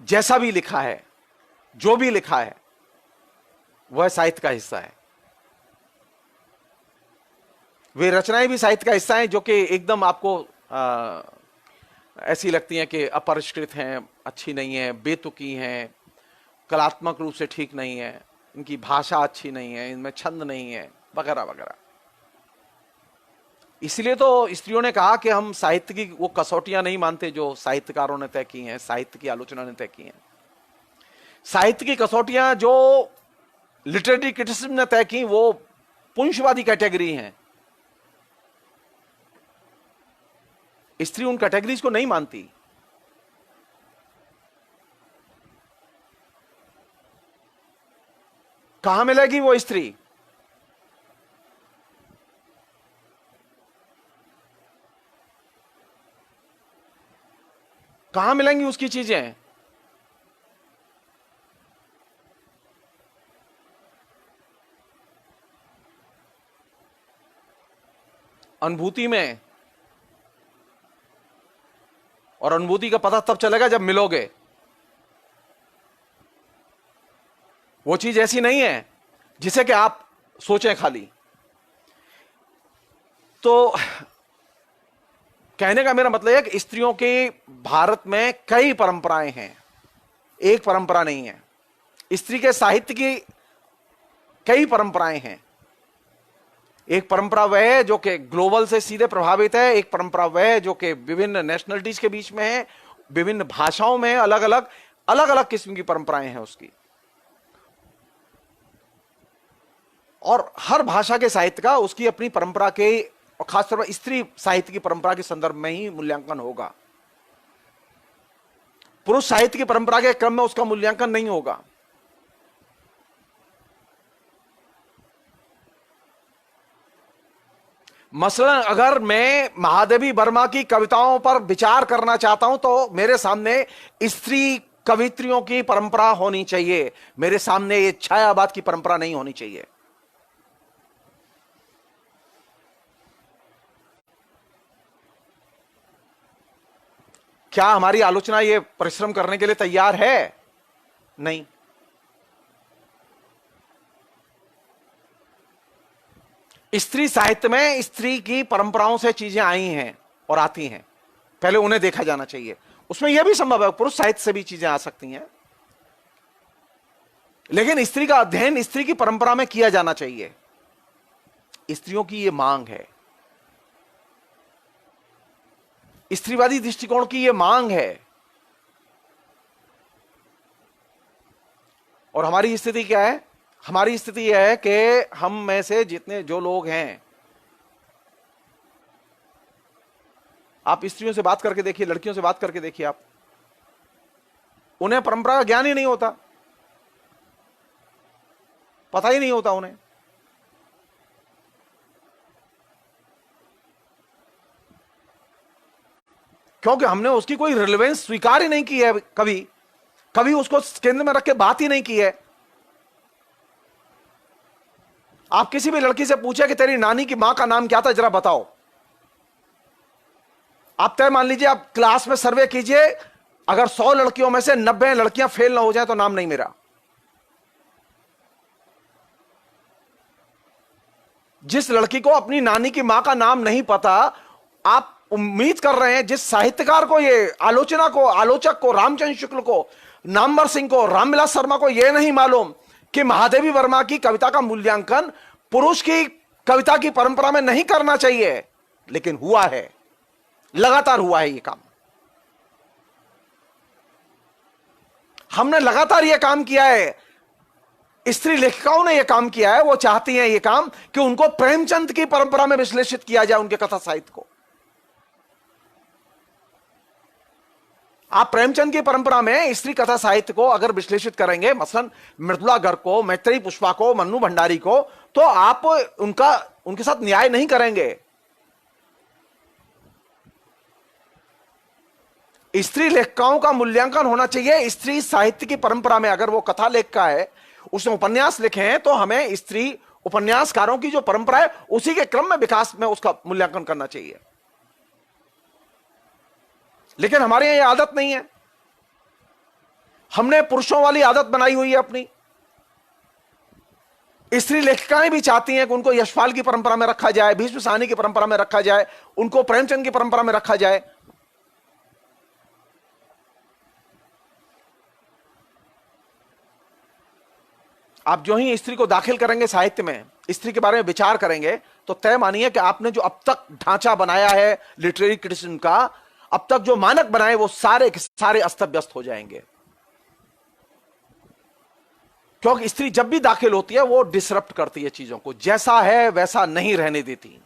जैसा भी लिखा है, जो भी लिखा है, वह साहित्य का हिस्सा है। वे रचनाएं भी साहित्य का हिस्सा हैं जो कि एकदम आपको ऐसी लगती हैं कि अपरिष्कृत हैं, अच्छी नहीं है, बेतुकी हैं, कलात्मक रूप से ठीक नहीं है, इनकी भाषा अच्छी नहीं है, इनमें छंद नहीं है, वगैरह वगैरह। इसलिए तो स्त्रियों ने कहा कि हम साहित्य की वो कसौटियां नहीं मानते जो साहित्यकारों ने तय की हैं, साहित्य की आलोचना ने तय की हैं। साहित्य की कसौटियां जो लिटरेरी क्रिटिसिज्म ने तय की वो पुंसवादी कैटेगरी हैं। स्त्री उन कैटेगरीज को नहीं मानती। कहां मिलेगी वो स्त्री? कहां मिलेंगी उसकी चीजें? अनुभूति में, और अनुभूति का पता तब चलेगा जब मिलोगे। वो चीज ऐसी नहीं है जिसे कि आप सोचें खाली। तो कहने का मेरा मतलब है कि स्त्रियों के भारत में कई परंपराएं हैं, एक परंपरा नहीं है। स्त्री के साहित्य की कई परंपराएं हैं। एक परंपरा वह है जो कि ग्लोबल से सीधे प्रभावित है, एक परंपरा वह है जो कि विभिन्न नेशनलिटीज के बीच में है, विभिन्न भाषाओं में अलग अलग किस्म की परंपराएं हैं उसकी। और हर भाषा के साहित्य का उसकी अपनी परंपरा के, और खासतौर पर स्त्री साहित्य की परंपरा के संदर्भ में ही मूल्यांकन होगा। पुरुष साहित्य की परंपरा के क्रम में उसका मूल्यांकन नहीं होगा। मसलन अगर मैं महादेवी वर्मा की कविताओं पर विचार करना चाहता हूं तो मेरे सामने स्त्री कवित्रियों की परंपरा होनी चाहिए, मेरे सामने ये छायावाद की परंपरा नहीं होनी चाहिए। क्या हमारी आलोचना ये परिश्रम करने के लिए तैयार है? नहीं। स्त्री साहित्य में स्त्री की परंपराओं से चीजें आई हैं और आती हैं, पहले उन्हें देखा जाना चाहिए। उसमें यह भी संभव है पुरुष साहित्य से भी चीजें आ सकती हैं, लेकिन स्त्री का अध्ययन स्त्री की परंपरा में किया जाना चाहिए। स्त्रियों की यह मांग है, स्त्रीवादी दृष्टिकोण की यह मांग है। और हमारी स्थिति क्या है? हमारी स्थिति यह है कि हम में से जितने जो लोग हैं, आप स्त्रियों से बात करके देखिए, लड़कियों से बात करके देखिए, आप उन्हें परंपरा का ज्ञान ही नहीं होता, पता ही नहीं होता उन्हें। क्योंकि हमने उसकी कोई रिलेवेंस स्वीकार ही नहीं की है, कभी उसको केंद्र में रख के बात ही नहीं की है। आप किसी भी लड़की से पूछे कि तेरी नानी की मां का नाम क्या था, जरा बताओ। आप तय मान लीजिए, आप क्लास में सर्वे कीजिए, अगर 100 लड़कियों में से 90 लड़कियां फेल ना हो जाए तो नाम नहीं मेरा। जिस लड़की को अपनी नानी की मां का नाम नहीं पता, आप उम्मीद कर रहे हैं जिस साहित्यकार को, ये आलोचक को, रामचंद्र शुक्ल को, नामवर सिंह को, रामविलास शर्मा को यह नहीं मालूम कि महादेवी वर्मा की कविता का मूल्यांकन पुरुष की कविता की परंपरा में नहीं करना चाहिए, लेकिन हुआ है, लगातार हुआ है ये काम। हमने लगातार यह काम किया है, स्त्री लेखिकाओं ने यह काम किया है। वो चाहती हैं यह काम कि उनको प्रेमचंद की परंपरा में विश्लेषित किया जाए, उनके कथा साहित्य को। आप प्रेमचंद की परंपरा में स्त्री कथा साहित्य को अगर विश्लेषित करेंगे, मसलन मृदुला गर्ग को, मैत्रेयी पुष्पा को, मन्नू भंडारी को, तो आप उनके साथ न्याय नहीं करेंगे। स्त्री लेखिकाओं का मूल्यांकन होना चाहिए स्त्री साहित्य की परंपरा में। अगर वो कथा लेखिका है, उसने उपन्यास लिखे हैं, तो हमें स्त्री उपन्यासकारों की जो परंपरा है उसी के क्रम में विकास में उसका मूल्यांकन करना चाहिए। लेकिन हमारे यहां यह आदत नहीं है। हमने पुरुषों वाली आदत बनाई हुई है अपनी। स्त्री लेखिकाएं भी चाहती हैं कि उनको यशपाल की परंपरा में रखा जाए, भीष्म साहनी की परंपरा में रखा जाए, उनको प्रेमचंद की परंपरा में रखा जाए। आप जो ही स्त्री को दाखिल करेंगे साहित्य में, स्त्री के बारे में विचार करेंगे, तो तय मानिए कि आपने जो अब तक ढांचा बनाया है लिटरेरी क्रिटिसिज्म का, अब तक जो मानक बनाए, वो सारे के सारे अस्त व्यस्त हो जाएंगे। क्योंकि स्त्री जब भी दाखिल होती है वो डिसरप्ट करती है चीजों को, जैसा है वैसा नहीं रहने देती।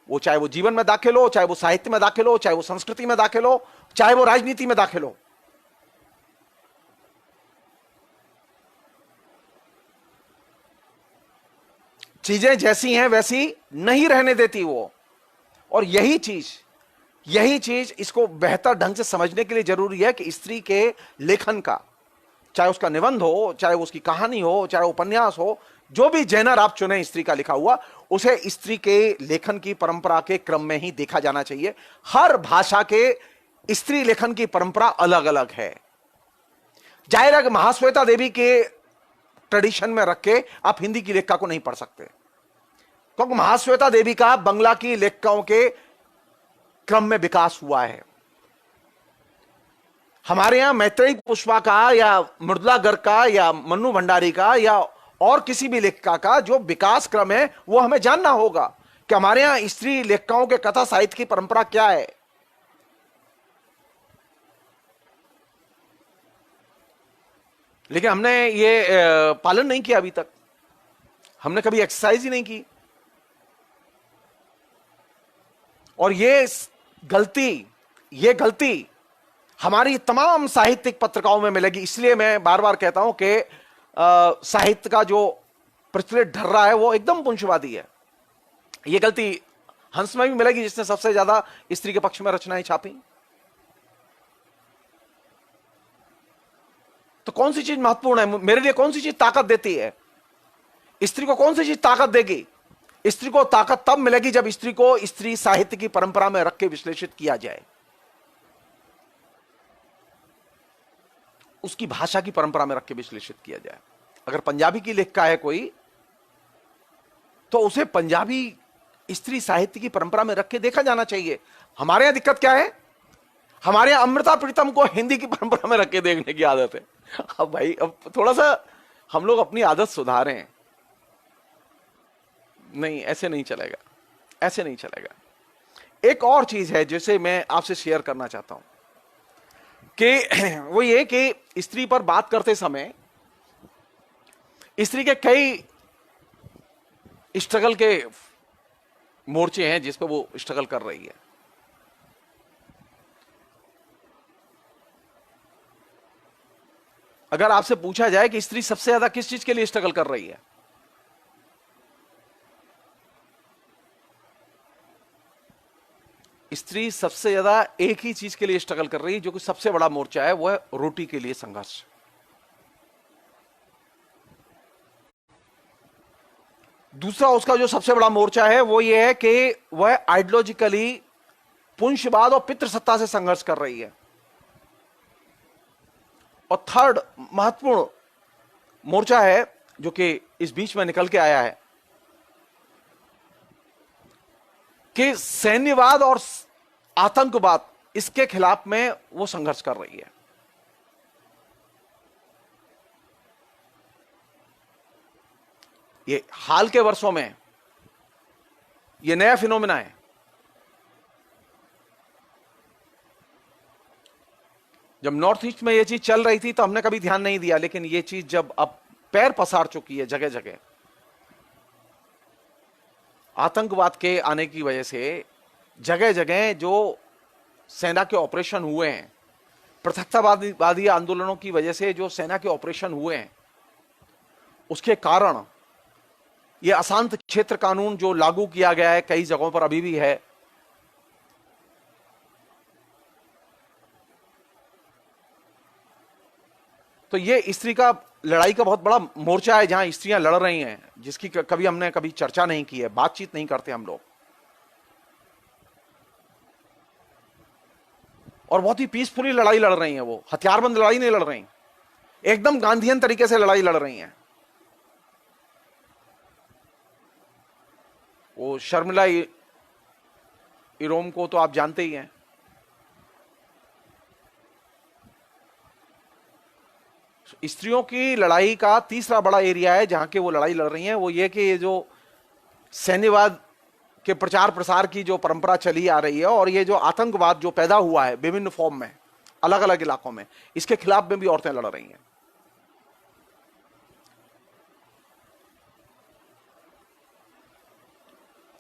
वो चाहे वो जीवन में दाखिल हो, चाहे वो साहित्य में दाखिल हो, चाहे वो संस्कृति में दाखिल हो, चाहे वो राजनीति में दाखिल हो। चीजें जैसी हैं वैसी नहीं रहने देती वो। और यही चीज इसको बेहतर ढंग से समझने के लिए जरूरी है कि स्त्री के लेखन का, चाहे उसका निबंध हो, चाहे उसकी कहानी हो, चाहे उपन्यास हो, जो भी जेनर आप चुने स्त्री का लिखा हुआ, उसे स्त्री के लेखन की परंपरा के क्रम में ही देखा जाना चाहिए। हर भाषा के स्त्री लेखन की परंपरा अलग अलग है। जाहिर है कि महाश्वेता देवी के ट्रेडिशन में रख के आप हिंदी की लेखिका को नहीं पढ़ सकते, क्योंकि महाश्वेता देवी का बंगला की लेखिकाओं के क्रम में विकास हुआ है। हमारे यहां मैत्रेयी पुष्पा का या मृदुला गर्ग का या मन्नू भंडारी का या और किसी भी लेखिका का जो विकास क्रम है, वो हमें जानना होगा कि हमारे यहां स्त्री लेखिकाओं के कथा साहित्य की परंपरा क्या है। लेकिन हमने ये पालन नहीं किया अभी तक। हमने कभी एक्सरसाइज ही नहीं की। और ये गलती हमारी तमाम साहित्यिक पत्रिकाओं में मिलेगी। इसलिए मैं बार बार कहता हूं कि साहित्य का जो प्रचलित ढर्रा है वो एकदम पुंजवादी है। ये गलती हंस में भी मिलेगी, जिसने सबसे ज्यादा स्त्री के पक्ष में रचनाएं छापी। तो कौन सी चीज महत्वपूर्ण है मेरे लिए? कौन सी चीज ताकत देती है स्त्री को? कौन सी चीज ताकत देगी स्त्री को? ताकत तब मिलेगी जब स्त्री को स्त्री साहित्य की परंपरा में रख के विश्लेषित किया जाए, उसकी भाषा की परंपरा में रख के विश्लेषित किया जाए। अगर पंजाबी की लेखिका है कोई, तो उसे पंजाबी स्त्री साहित्य की परंपरा में रख के देखा जाना चाहिए। हमारे यहां दिक्कत क्या है? हमारे यहां अमृता प्रीतम को हिंदी की परंपरा में रख के देखने की आदत है। अब भाई, अब थोड़ा सा हम लोग अपनी आदत सुधारें। नहीं, ऐसे नहीं चलेगा, ऐसे नहीं चलेगा। एक और चीज है जिसे मैं आपसे शेयर करना चाहता हूं कि वो ये कि स्त्री पर बात करते समय स्त्री के कई स्ट्रगल के मोर्चे हैं जिस पर वो स्ट्रगल कर रही है। अगर आपसे पूछा जाए कि स्त्री सबसे ज्यादा किस चीज के लिए स्ट्रगल कर रही है, स्त्री सबसे ज्यादा एक ही चीज के लिए स्ट्रगल कर रही है, जो कि सबसे बड़ा मोर्चा है, वो है रोटी के लिए संघर्ष। दूसरा उसका जो सबसे बड़ा मोर्चा है वो ये है कि वह आइडियोलॉजिकली पुंजवाद और पितृसत्ता से संघर्ष कर रही है। और थर्ड महत्वपूर्ण मोर्चा है जो कि इस बीच में निकल के आया है कि सैन्यवाद और आतंकवाद, इसके खिलाफ में वो संघर्ष कर रही है। ये हाल के वर्षों में ये नया फिनोमेना है। जब नॉर्थ ईस्ट में ये चीज चल रही थी तो हमने कभी ध्यान नहीं दिया, लेकिन ये चीज जब अब पैर पसार चुकी है जगह जगह, आतंकवाद के आने की वजह से जगह जगह जो सेना के ऑपरेशन हुए हैं, पृथकतावादी आंदोलनों की वजह से जो सेना के ऑपरेशन हुए हैं, उसके कारण ये अशांत क्षेत्र कानून जो लागू किया गया है, कई जगहों पर अभी भी है, तो ये स्त्री का लड़ाई का बहुत बड़ा मोर्चा है जहां स्त्रियां लड़ रही हैं, जिसकी कभी हमने कभी चर्चा नहीं की है, बातचीत नहीं करते हम लोग, और बहुत ही पीसफुली लड़ाई लड़ रही हैं। वो हथियारबंद लड़ाई नहीं लड़ रही, एकदम गांधीयन तरीके से लड़ाई लड़ रही हैं। वो शर्मिला इरोम को तो आप जानते ही हैं। स्त्रियों की लड़ाई का तीसरा बड़ा एरिया है जहां के वो लड़ाई लड़ रही हैं, वो ये कि ये जो सैन्यवाद के प्रचार प्रसार की जो परंपरा चली आ रही है और ये जो आतंकवाद जो पैदा हुआ है विभिन्न फॉर्म में अलग अलग इलाकों में, इसके खिलाफ में भी औरतें लड़ रही हैं।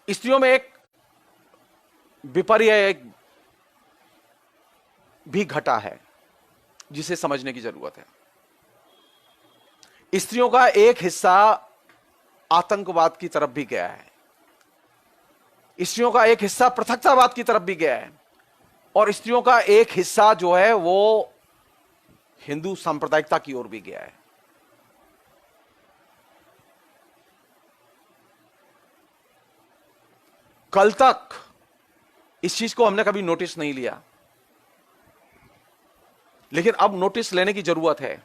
स्त्रियों में एक विपर्य भी घटा है जिसे समझने की जरूरत है। स्त्रियों का एक हिस्सा आतंकवाद की तरफ भी गया है, स्त्रियों का एक हिस्सा पृथकतावाद की तरफ भी गया है, और स्त्रियों का एक हिस्सा जो है वो हिंदू सांप्रदायिकता की ओर भी गया है। कल तक इस चीज को हमने कभी नोटिस नहीं लिया, लेकिन अब नोटिस लेने की जरूरत है।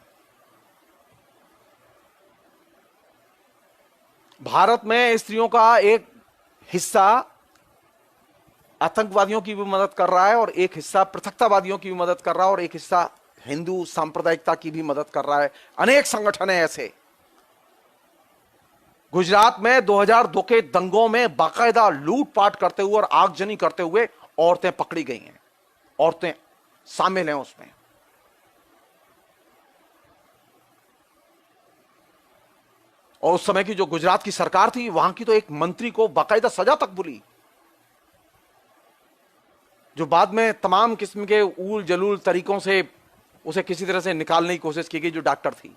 भारत में स्त्रियों का एक हिस्सा आतंकवादियों की भी मदद कर रहा है और एक हिस्सा पृथकतावादियों की भी मदद कर रहा है और एक हिस्सा हिंदू सांप्रदायिकता की भी मदद कर रहा है। अनेक संगठन है ऐसे। गुजरात में 2002 के दंगों में बाकायदा लूटपाट करते हुए और आगजनी करते हुए औरतें पकड़ी गई हैं, औरतें शामिल हैं उसमें। और उस समय की जो गुजरात की सरकार थी, वहां की तो एक मंत्री को बाकायदा सजा तक मिली, जो बाद में तमाम किस्म के ऊल जलूल तरीकों से उसे किसी तरह से निकालने की कोशिश की गई, जो डॉक्टर थी।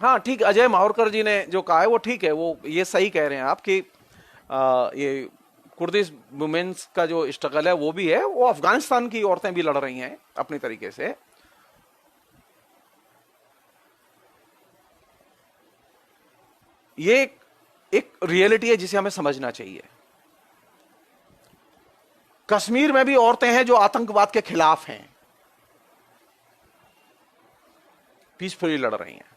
हाँ ठीक, अजय मावरकर जी ने जो कहा है वो ठीक है, वो ये सही कह रहे हैं आप कि ये कुर्दिश वुमेन्स का जो स्ट्रगल है वो भी है, वो अफगानिस्तान की औरतें भी लड़ रही हैं अपनी तरीके से। ये एक रियलिटी है जिसे हमें समझना चाहिए। कश्मीर में भी औरतें हैं जो आतंकवाद के खिलाफ हैं, पीसफुली लड़ रही हैं।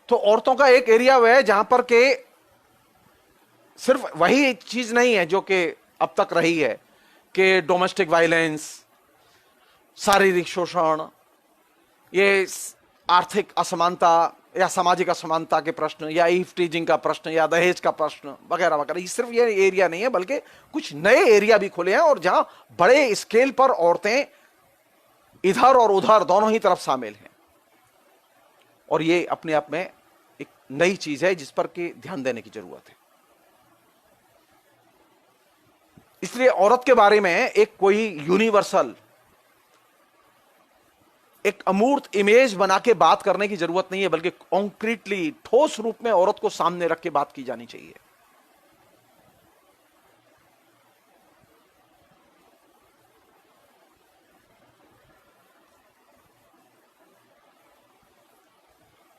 तो औरतों का एक एरिया वह है जहां पर के सिर्फ वही चीज नहीं है जो कि अब तक रही है कि डोमेस्टिक वायलेंस, शारीरिक शोषण, ये आर्थिक असमानता या सामाजिक असमानता के प्रश्न, या ईव टीजिंग का प्रश्न, या दहेज का प्रश्न वगैरह वगैरह। ये सिर्फ ये एरिया नहीं है, बल्कि कुछ नए एरिया भी खुले हैं और जहां बड़े स्केल पर औरतें इधर और उधर दोनों ही तरफ शामिल हैं। और ये अपने आप में एक नई चीज है जिस पर कि ध्यान देने की जरूरत है। इसलिए औरत के बारे में एक कोई यूनिवर्सल, एक अमूर्त इमेज बना के बात करने की जरूरत नहीं है, बल्कि कॉन्क्रीटली ठोस रूप में औरत को सामने रख के बात की जानी चाहिए।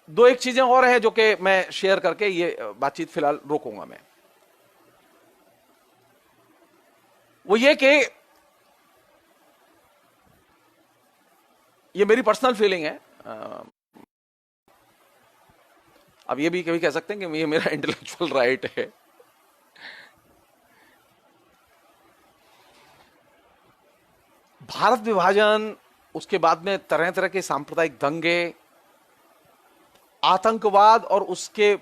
दो एक चीजें और हैं जो कि मैं शेयर करके ये बातचीत फिलहाल रोकूंगा मैं। वो ये कि ये मेरी पर्सनल फीलिंग है, अब ये भी कभी कह सकते हैं कि ये मेरा इंटेलेक्चुअल राइट है। भारत विभाजन, उसके बाद में तरह तरह के सांप्रदायिक दंगे, आतंकवाद, और उसके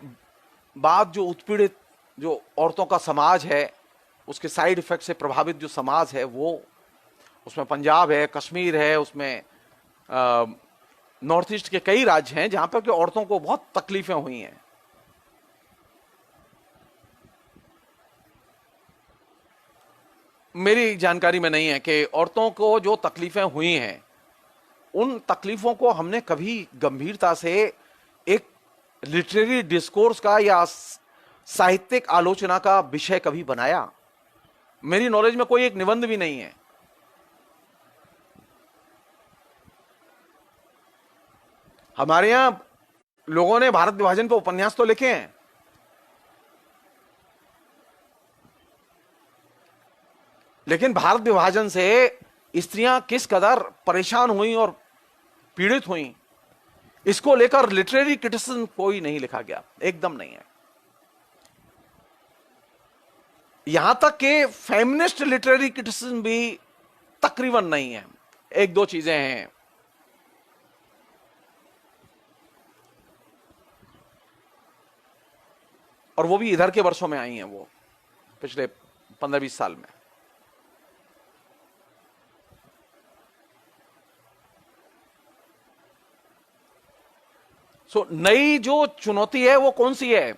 बाद जो उत्पीड़ित जो औरतों का समाज है, उसके साइड इफेक्ट से प्रभावित जो समाज है, वो उसमें पंजाब है, कश्मीर है, उसमें नॉर्थ ईस्ट के कई राज्य हैं जहां पर कि औरतों को बहुत तकलीफें हुई हैं। मेरी जानकारी में नहीं है कि औरतों को जो तकलीफें हुई हैं, उन तकलीफों को हमने कभी गंभीरता से एक लिटरेरी डिस्कोर्स का या साहित्यिक आलोचना का विषय कभी बनाया? मेरी नॉलेज में कोई एक निबंध भी नहीं है। हमारे यहां लोगों ने भारत विभाजन पर उपन्यास तो लिखे हैं, लेकिन भारत विभाजन से स्त्रियां किस कदर परेशान हुई और पीड़ित हुई, इसको लेकर लिटरेरी क्रिटिसिज्म कोई नहीं लिखा गया, एकदम नहीं है। यहां तक कि फेमिनिस्ट लिटरेरी क्रिटिसिज्म भी तकरीबन नहीं है, एक दो चीजें हैं। और वो भी इधर के वर्षों में आई हैं, वो पिछले 15-20 साल में। नई जो चुनौती है वो कौन सी है?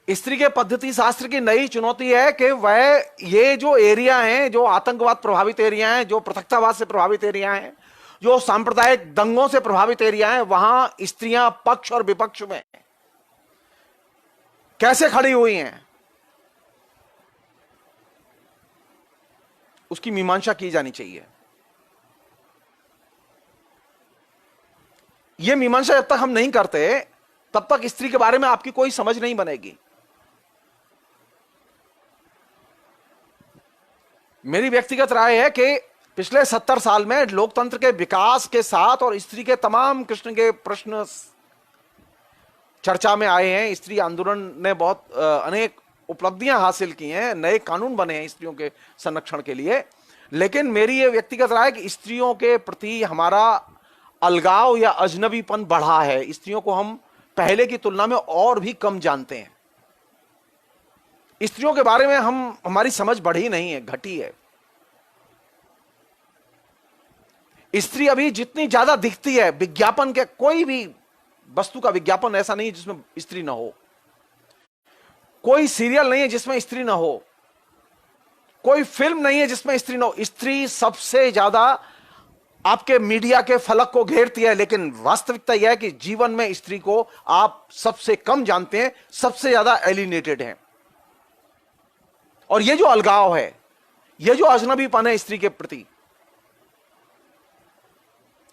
स्त्री के पद्धति शास्त्र की नई चुनौती है कि वह ये जो एरिया हैं, जो आतंकवाद प्रभावित एरिया हैं, जो पृथकतावाद से प्रभावित एरिया हैं, जो सांप्रदायिक दंगों से प्रभावित एरिया हैं, वहां स्त्रियां पक्ष और विपक्ष में कैसे खड़ी हुई हैं, उसकी मीमांसा की जानी चाहिए। यह मीमांसा जब तक हम नहीं करते, तब तक स्त्री के बारे में आपकी कोई समझ नहीं बनेगी। मेरी व्यक्तिगत राय है कि पिछले 70 साल में लोकतंत्र के विकास के साथ और स्त्री के तमाम कृष्ण के प्रश्न चर्चा में आए हैं। स्त्री आंदोलन ने बहुत अनेक उपलब्धियां हासिल की हैं, नए कानून बने हैं स्त्रियों के संरक्षण के लिए। लेकिन मेरी यह व्यक्तिगत राय है कि स्त्रियों के प्रति हमारा अलगाव या अजनबीपन बढ़ा है। स्त्रियों को हम पहले की तुलना में और भी कम जानते हैं। स्त्रियों के बारे में हमारी समझ बढ़ी नहीं है, घटी है। स्त्री अभी जितनी ज्यादा दिखती है, विज्ञापन के कोई भी वस्तु का विज्ञापन ऐसा नहीं है जिसमें स्त्री ना हो, कोई सीरियल नहीं है जिसमें स्त्री ना हो, कोई फिल्म नहीं है जिसमें स्त्री ना हो। स्त्री सबसे ज्यादा आपके मीडिया के फलक को घेरती है, लेकिन वास्तविकता यह है कि जीवन में स्त्री को आप सबसे कम जानते हैं, सबसे ज्यादा एलिनेटेड हैं। और यह जो अलगाव है, यह जो अजनबीपन है स्त्री के प्रति,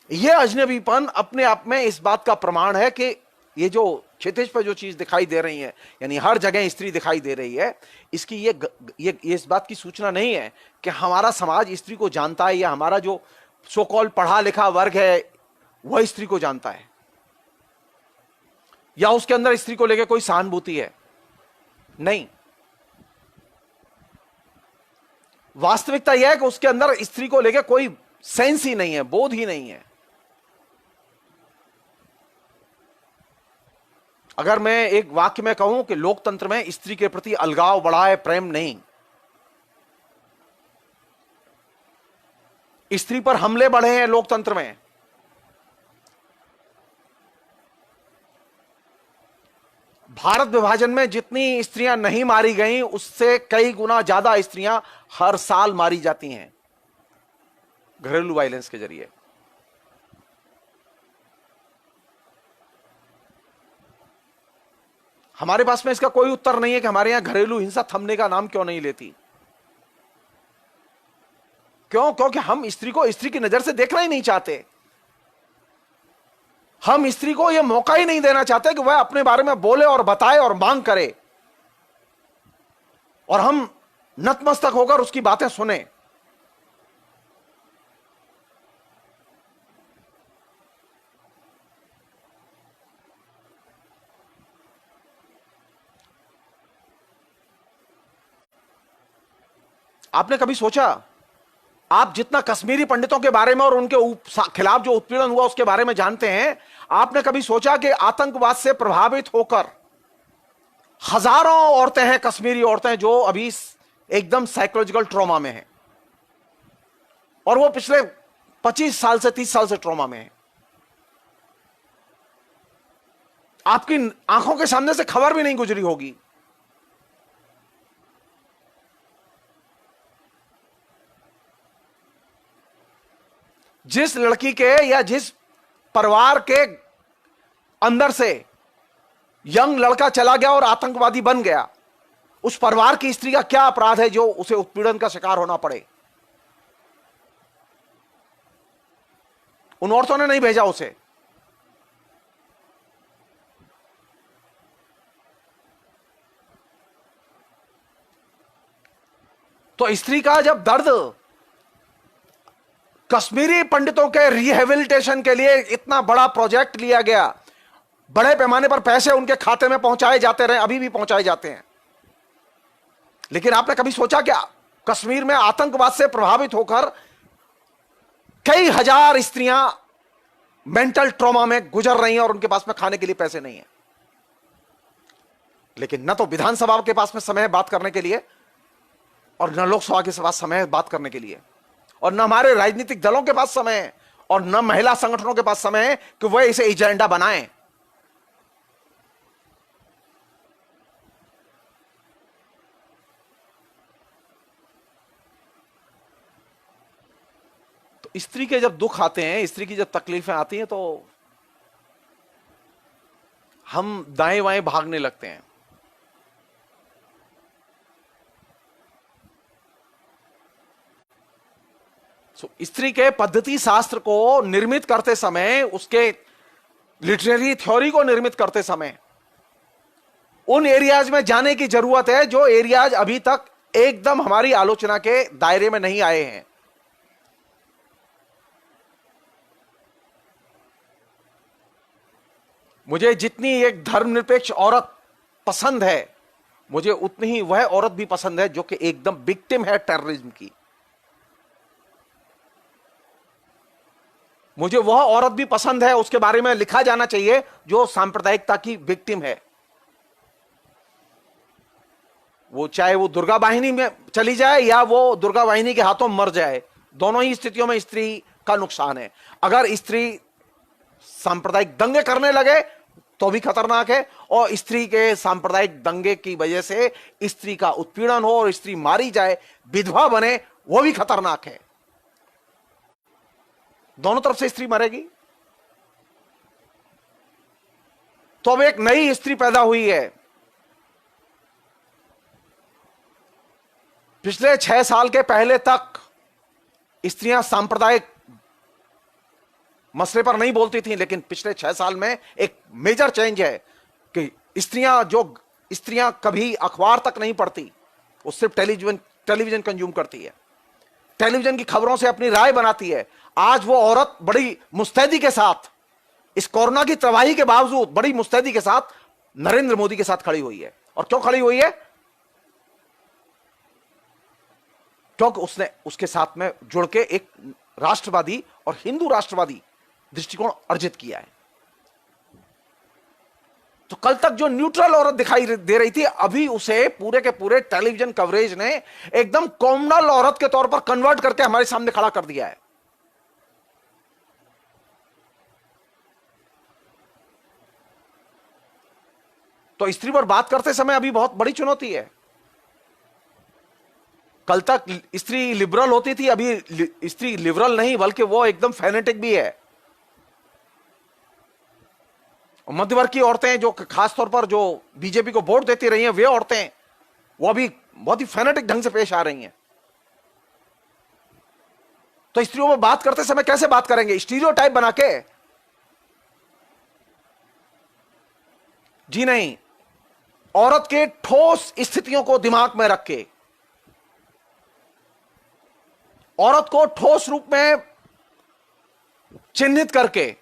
यह अजनबीपन अपने आप में इस बात का प्रमाण है कि ये जो क्षितिज पर जो चीज दिखाई दे रही है, यानी हर जगह स्त्री दिखाई दे रही है, इसकी ये इस बात की सूचना नहीं है कि हमारा समाज स्त्री को जानता है, या हमारा जो सो कॉल पढ़ा लिखा वर्ग है वह स्त्री को जानता है, या उसके अंदर स्त्री को लेकर कोई सहानुभूति है। नहीं, वास्तविकता यह है कि उसके अंदर स्त्री को लेकर कोई सेंस ही नहीं है, बोध ही नहीं है। अगर मैं एक वाक्य में कहूं कि लोकतंत्र में स्त्री के प्रति अलगाव बढ़ा है, प्रेम नहीं। स्त्री पर हमले बढ़े हैं लोकतंत्र में। भारत विभाजन में जितनी स्त्रियां नहीं मारी गईं, उससे कई गुना ज्यादा स्त्रियां हर साल मारी जाती हैं घरेलू वायलेंस के जरिए। हमारे पास में इसका कोई उत्तर नहीं है कि हमारे यहां घरेलू हिंसा थमने का नाम क्यों नहीं लेती। क्यों? क्योंकि हम स्त्री को स्त्री की नजर से देखना ही नहीं चाहते। हम स्त्री को यह मौका ही नहीं देना चाहते कि वह अपने बारे में बोले और बताए और मांग करे, और हम नतमस्तक होकर उसकी बातें सुने। आपने कभी सोचा, आप जितना कश्मीरी पंडितों के बारे में और उनके खिलाफ जो उत्पीड़न हुआ उसके बारे में जानते हैं, आपने कभी सोचा कि आतंकवाद से प्रभावित होकर हजारों औरतें हैं, कश्मीरी औरतें, जो अभी एकदम साइकोलॉजिकल ट्रॉमा में हैं, और वो पिछले 25 साल से 30 साल से ट्रॉमा में हैं। आपकी आंखों के सामने से खबर भी नहीं गुजरी होगी। जिस लड़की के या जिस परिवार के अंदर से यंग लड़का चला गया और आतंकवादी बन गया, उस परिवार की स्त्री का क्या अपराध है जो उसे उत्पीड़न का शिकार होना पड़े? उन औरतों ने नहीं भेजा उसे। तो स्त्री का जब दर्द, कश्मीरी पंडितों के रिहेबिलिटेशन के लिए इतना बड़ा प्रोजेक्ट लिया गया, बड़े पैमाने पर पैसे उनके खाते में पहुंचाए जाते रहे, अभी भी पहुंचाए जाते हैं, लेकिन आपने कभी सोचा क्या कश्मीर में आतंकवाद से प्रभावित होकर कई हजार स्त्रियां मेंटल ट्रॉमा में गुजर रही हैं और उनके पास में खाने के लिए पैसे नहीं है। लेकिन न तो विधानसभा के पास में समय है बात करने के लिए, और न लोकसभा के पास समय है बात करने के लिए, और न हमारे राजनीतिक दलों के पास समय है, और न महिला संगठनों के पास समय है कि वह इसे एजेंडा बनाएं। तो स्त्री के जब दुख आते हैं, स्त्री की जब तकलीफें आती हैं, तो हम दाएं बाएं भागने लगते हैं। स्त्री के पद्धति शास्त्र को निर्मित करते समय, उसके लिटरेरी थ्योरी को निर्मित करते समय उन एरियाज में जाने की जरूरत है जो एरियाज अभी तक एकदम हमारी आलोचना के दायरे में नहीं आए हैं। मुझे जितनी एक धर्मनिरपेक्ष औरत पसंद है, मुझे उतनी ही वह औरत भी पसंद है जो कि एकदम विक्टिम है टेररिज्म की। मुझे वह औरत भी पसंद है, उसके बारे में लिखा जाना चाहिए, जो सांप्रदायिकता की विक्टिम है। वो चाहे वो दुर्गा वाहिनी में चली जाए या वो दुर्गा वाहिनी के हाथों मर जाए, दोनों ही स्थितियों में स्त्री का नुकसान है। अगर स्त्री सांप्रदायिक दंगे करने लगे तो भी खतरनाक है, और स्त्री के सांप्रदायिक दंगे की वजह से स्त्री का उत्पीड़न हो और स्त्री मारी जाए, विधवा बने, वो भी खतरनाक है। दोनों तरफ से स्त्री मरेगी। तो अब एक नई स्त्री पैदा हुई है। पिछले 6 साल के पहले तक स्त्रियां सांप्रदायिक मसले पर नहीं बोलती थी, लेकिन पिछले 6 साल में एक मेजर चेंज है कि स्त्रियां कभी अखबार तक नहीं पढ़ती, वो सिर्फ टेलीविजन कंज्यूम करती है, टेलीविजन की खबरों से अपनी राय बनाती है। आज वो औरत बड़ी मुस्तैदी के साथ, इस कोरोना की तबाही के बावजूद बड़ी मुस्तैदी के साथ नरेंद्र मोदी के साथ खड़ी हुई है। और क्यों खड़ी हुई है? क्योंकि उसने उसके साथ में जुड़ के एक राष्ट्रवादी और हिंदू राष्ट्रवादी दृष्टिकोण अर्जित किया है। तो कल तक जो न्यूट्रल औरत दिखाई दे रही थी, अभी उसे पूरे के पूरे टेलीविजन कवरेज ने एकदम कॉमनल औरत के तौर पर कन्वर्ट करके हमारे सामने खड़ा कर दिया है। तो स्त्री पर बात करते समय अभी बहुत बड़ी चुनौती है। कल तक स्त्री लिबरल होती थी, अभी स्त्री लिबरल नहीं बल्कि वो एकदम फैनेटिक भी है। मध्यवर्ग की औरतें जो खासतौर पर जो बीजेपी को वोट देती रही हैं, वे औरतें वो अभी बहुत ही फैनेटिक ढंग से पेश आ रही हैं। तो स्त्रियों में बात करते समय कैसे बात करेंगे? स्टीरियोटाइप बना के? जी नहीं, औरत के ठोस स्थितियों को दिमाग में रख के, औरत को ठोस रूप में चिन्हित करके।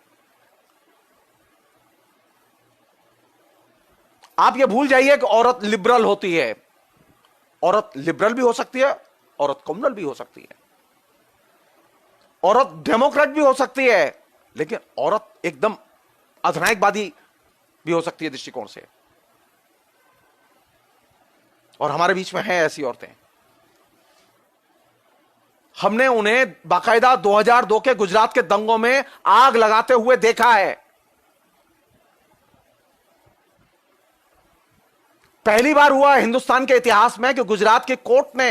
आप ये भूल जाइए कि औरत लिबरल होती है। औरत लिबरल भी हो सकती है, औरत कम्युनल भी हो सकती है, औरत डेमोक्रेट भी हो सकती है, लेकिन औरत एकदम अधिनायकवादी भी हो सकती है दृष्टिकोण से। और हमारे बीच में हैं ऐसी औरतें। हमने उन्हें बाकायदा 2002 के गुजरात के दंगों में आग लगाते हुए देखा है। पहली बार हुआ हिंदुस्तान के इतिहास में कि गुजरात की कोर्ट ने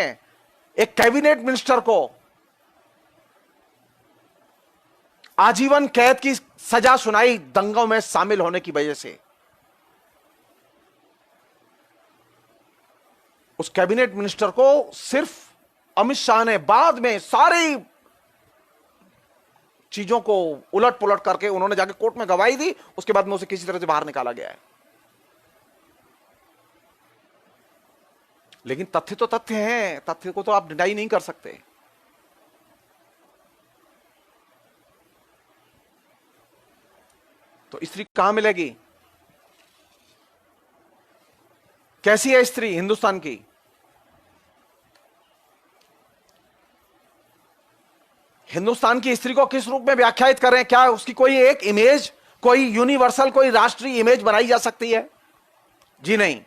एक कैबिनेट मिनिस्टर को आजीवन कैद की सजा सुनाई दंगों में शामिल होने की वजह से। उस कैबिनेट मिनिस्टर को सिर्फ अमित शाह ने बाद में सारी चीजों को उलट पुलट करके उन्होंने जाके कोर्ट में गवाही दी, उसके बाद में उसे किसी तरह से बाहर निकाला गया है। लेकिन तथ्य तो तथ्य हैं, तथ्य को तो आप डिनाई नहीं कर सकते। तो स्त्री कहां मिलेगी? कैसी है स्त्री हिंदुस्तान की? हिंदुस्तान की स्त्री को किस रूप में व्याख्यायित करें? क्या उसकी कोई एक इमेज, कोई यूनिवर्सल, कोई राष्ट्रीय इमेज बनाई जा सकती है? जी नहीं।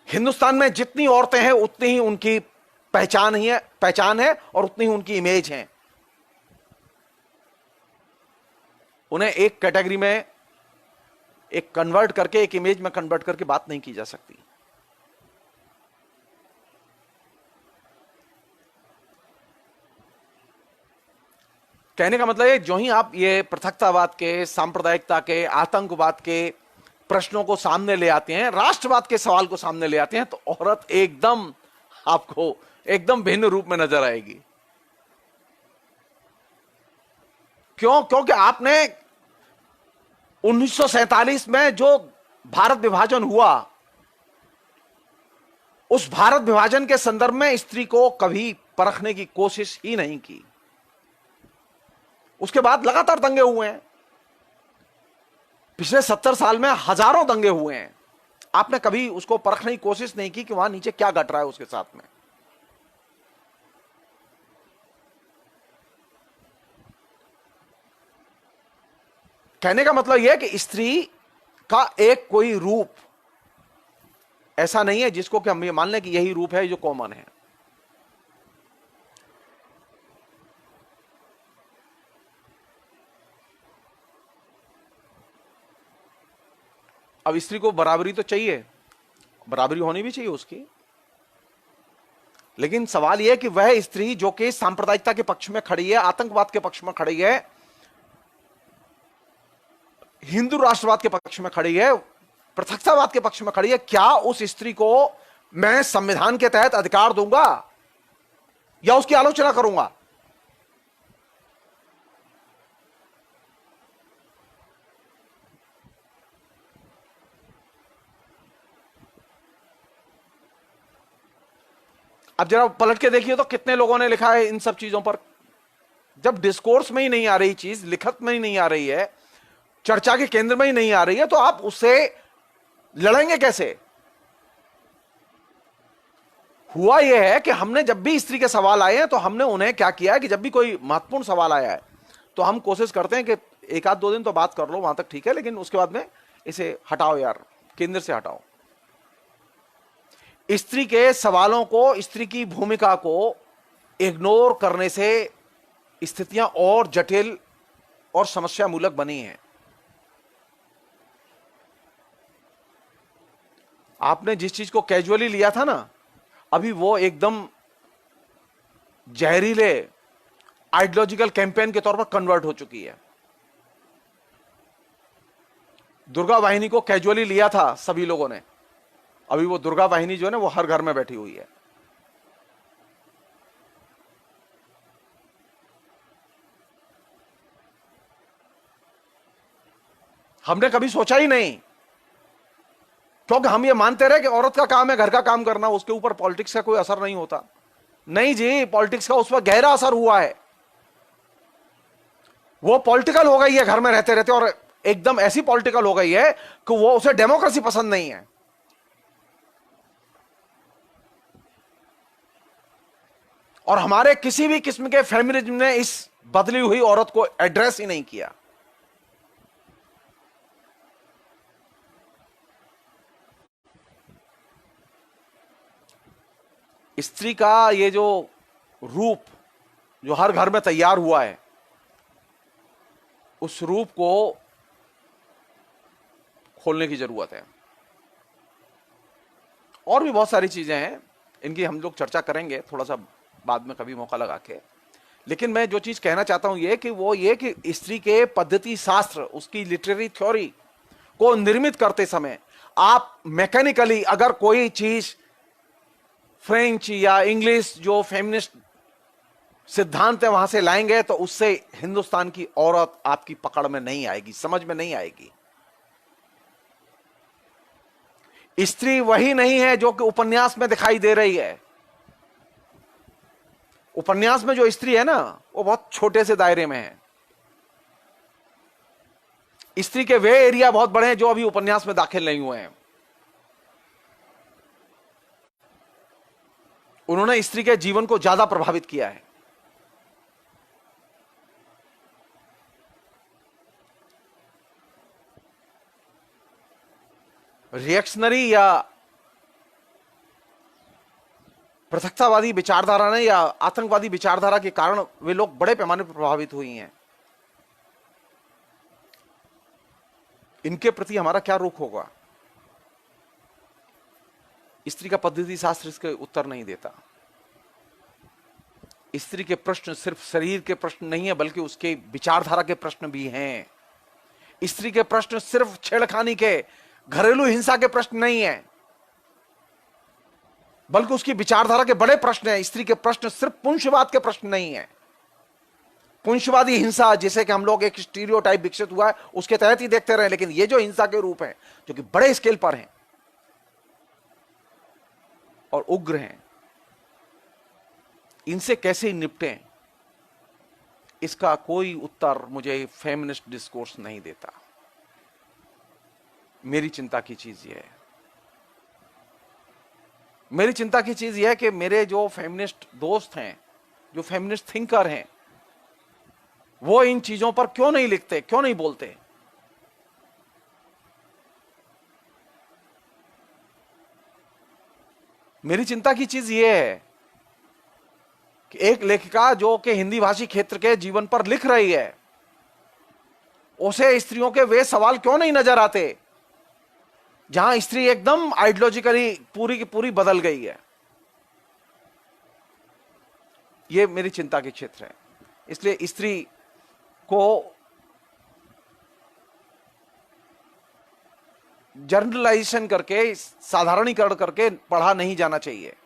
हिंदुस्तान में जितनी औरतें हैं उतनी ही उनकी पहचान है और उतनी ही उनकी इमेज है। उन्हें एक कैटेगरी में एक कन्वर्ट करके, एक इमेज में कन्वर्ट करके बात नहीं की जा सकती। कहने का मतलब है, जो ही आप ये पृथकतावाद के, सांप्रदायिकता के, आतंकवाद के प्रश्नों को सामने ले आते हैं, राष्ट्रवाद के सवाल को सामने ले आते हैं, तो औरत एकदम आपको एकदम भिन्न रूप में नजर आएगी। क्यों? क्योंकि आपने 1947 में जो भारत विभाजन हुआ, उस भारत विभाजन के संदर्भ में स्त्री को कभी परखने की कोशिश ही नहीं की। उसके बाद लगातार दंगे हुए हैं। पिछले 70 साल में हजारों दंगे हुए हैं। आपने कभी उसको परखने की कोशिश नहीं की कि वहां नीचे क्या घट रहा है उसके साथ में। कहने का मतलब यह है कि स्त्री का एक कोई रूप ऐसा नहीं है जिसको कि हम ये मान लें कि यही रूप है जो कॉमन है। अब स्त्री को बराबरी तो चाहिए, बराबरी होनी भी चाहिए उसकी, लेकिन सवाल यह है कि वह स्त्री जो कि सांप्रदायिकता के पक्ष में खड़ी है, आतंकवाद के पक्ष में खड़ी है, हिंदू राष्ट्रवाद के पक्ष में खड़ी है, पृथकतावाद के पक्ष में खड़ी है, क्या उस स्त्री को मैं संविधान के तहत अधिकार दूंगा या उसकी आलोचना करूंगा? अब जरा पलट के देखिए तो कितने लोगों ने लिखा है इन सब चीजों पर। जब डिस्कोर्स में ही नहीं आ रही चीज, लिखत में ही नहीं आ रही है, चर्चा के केंद्र में ही नहीं आ रही है, तो आप उससे लड़ेंगे कैसे? हुआ यह है कि हमने जब भी स्त्री के सवाल आए हैं तो हमने उन्हें क्या किया है कि जब भी कोई महत्वपूर्ण सवाल आया है तो हम कोशिश करते हैं कि एक आध दो दिन तो बात कर लो, वहां तक ठीक है, लेकिन उसके बाद में इसे हटाओ यार, केंद्र से हटाओ। स्त्री के सवालों को, स्त्री की भूमिका को इग्नोर करने से स्थितियां और जटिल और समस्या मूलक बनी हैं। आपने जिस चीज को कैजुअली लिया था ना, अभी वो एकदम जहरीले आइडियोलॉजिकल कैंपेन के तौर पर कन्वर्ट हो चुकी है। दुर्गा वाहिनी को कैजुअली लिया था सभी लोगों ने, अभी वो दुर्गा वाहिनी जो है ना वो हर घर में बैठी हुई है। हमने कभी सोचा ही नहीं, क्योंकि हम ये मानते रहे कि औरत का काम है घर का काम करना, उसके ऊपर पॉलिटिक्स का कोई असर नहीं होता। नहीं जी, पॉलिटिक्स का उस पर गहरा असर हुआ है। वो पॉलिटिकल हो गई है घर में रहते रहते, और एकदम ऐसी पॉलिटिकल हो गई है कि वो, उसे डेमोक्रेसी पसंद नहीं है। और हमारे किसी भी किस्म के फेमिनिज्म ने इस बदली हुई औरत को एड्रेस ही नहीं किया। स्त्री का ये जो रूप जो हर घर में तैयार हुआ है, उस रूप को खोलने की जरूरत है। और भी बहुत सारी चीजें हैं, इनकी हम लोग चर्चा करेंगे थोड़ा सा बाद में कभी मौका लगा के। लेकिन मैं जो चीज कहना चाहता हूं ये कि स्त्री के पद्धति शास्त्र, उसकी लिटरेरी थ्योरी को निर्मित करते समय आप मैकेनिकली अगर कोई चीज फ्रेंच या इंग्लिश जो फेमिनिस्ट सिद्धांत है वहां से लाएंगे तो उससे हिंदुस्तान की औरत आपकी पकड़ में नहीं आएगी, समझ में नहीं आएगी। स्त्री वही नहीं है जो कि उपन्यास में दिखाई दे रही है। उपन्यास में जो स्त्री है ना, वो बहुत छोटे से दायरे में है। स्त्री के वे एरिया बहुत बड़े हैं जो अभी उपन्यास में दाखिल नहीं हुए हैं। उन्होंने स्त्री के जीवन को ज्यादा प्रभावित किया है। रिएक्शनरी या पृथकतावादी विचारधारा ने या आतंकवादी विचारधारा के कारण वे लोग बड़े पैमाने पर प्रभावित हुई हैं। इनके प्रति हमारा क्या रुख होगा? स्त्री का पद्धति शास्त्र इसके उत्तर नहीं देता। स्त्री के प्रश्न सिर्फ शरीर के प्रश्न नहीं है, बल्कि उसके विचारधारा के प्रश्न भी हैं। स्त्री के प्रश्न सिर्फ छेड़खानी के, घरेलू हिंसा के प्रश्न नहीं है, बल्कि उसकी विचारधारा के बड़े प्रश्न हैं। स्त्री के प्रश्न सिर्फ पुंसवाद के प्रश्न नहीं है। पुंसवादी हिंसा जिसे कि हम लोग एक स्टीरियोटाइप विकसित हुआ है उसके तहत ही देखते रहे, लेकिन ये जो हिंसा के रूप हैं जो कि बड़े स्केल पर हैं और उग्र हैं, इनसे कैसे निपटें, इसका कोई उत्तर मुझे फेमिनिस्ट डिस्कोर्स नहीं देता। मेरी चिंता की चीज यह है, मेरी चिंता की चीज यह है कि मेरे जो फेमिनिस्ट दोस्त हैं, जो फेमिनिस्ट थिंकर हैं, वो इन चीजों पर क्यों नहीं लिखते, क्यों नहीं बोलते। मेरी चिंता की चीज यह है कि एक लेखिका जो कि हिंदी भाषी क्षेत्र के जीवन पर लिख रही है, उसे स्त्रियों के वे सवाल क्यों नहीं नजर आते जहां स्त्री एकदम आइडियोलॉजिकली पूरी की पूरी बदल गई है। यह मेरी चिंता के क्षेत्र है। इसलिए स्त्री को जर्नलाइजेशन करके, साधारणीकरण करके पढ़ा नहीं जाना चाहिए,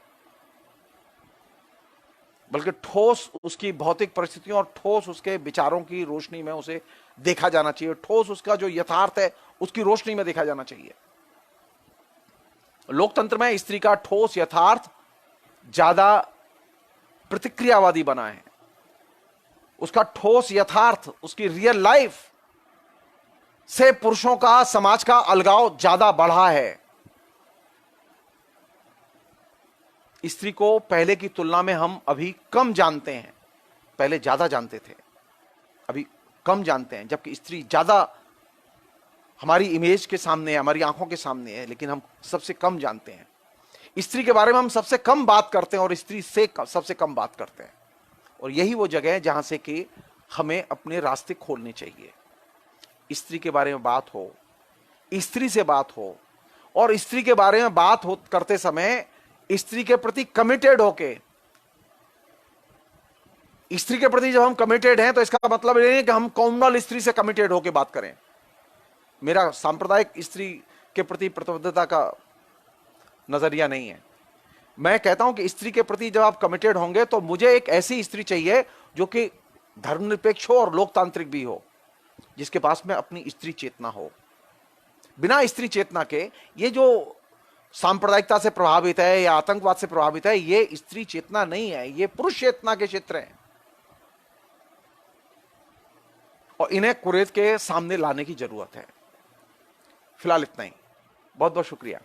बल्कि ठोस उसकी भौतिक परिस्थितियों और ठोस उसके विचारों की रोशनी में उसे देखा जाना चाहिए। ठोस उसका जो यथार्थ है उसकी रोशनी में देखा जाना चाहिए। लोकतंत्र में स्त्री का ठोस यथार्थ ज्यादा प्रतिक्रियावादी बना है। उसका ठोस यथार्थ, उसकी रियल लाइफ से पुरुषों का, समाज का अलगाव ज्यादा बढ़ा है। स्त्री को पहले की तुलना में हम अभी कम जानते हैं। पहले ज्यादा जानते थे, अभी कम जानते हैं। जबकि स्त्री ज्यादा हमारी इमेज के सामने है, हमारी आंखों के सामने है, लेकिन हम सबसे कम जानते हैं। स्त्री के बारे में हम सबसे कम बात करते हैं और स्त्री से सबसे कम बात करते हैं। और यही वो जगह है जहां से कि हमें अपने रास्ते खोलने चाहिए। स्त्री के बारे में बात हो, स्त्री से बात हो, और स्त्री के बारे में बात करते समय स्त्री के प्रति कमिटेड होके, स्त्री के प्रति जब हम कमिटेड हैं तो इसका मतलब ये नहीं कि हम कॉमनल स्त्री से कमिटेड होके बात करें। मेरा सांप्रदायिक स्त्री के प्रति प्रतिबद्धता का नजरिया नहीं है। मैं कहता हूं कि स्त्री के प्रति जब आप कमिटेड होंगे तो मुझे एक ऐसी स्त्री चाहिए जो कि धर्मनिरपेक्ष हो और लोकतांत्रिक भी हो, जिसके पास में अपनी स्त्री चेतना हो। बिना स्त्री चेतना के ये जो सांप्रदायिकता से प्रभावित है या आतंकवाद से प्रभावित है, ये स्त्री चेतना नहीं है, ये पुरुष चेतना के क्षेत्र हैं और इन्हें कुरेद के सामने लाने की जरूरत है। फिलहाल इतना ही। बहुत बहुत शुक्रिया।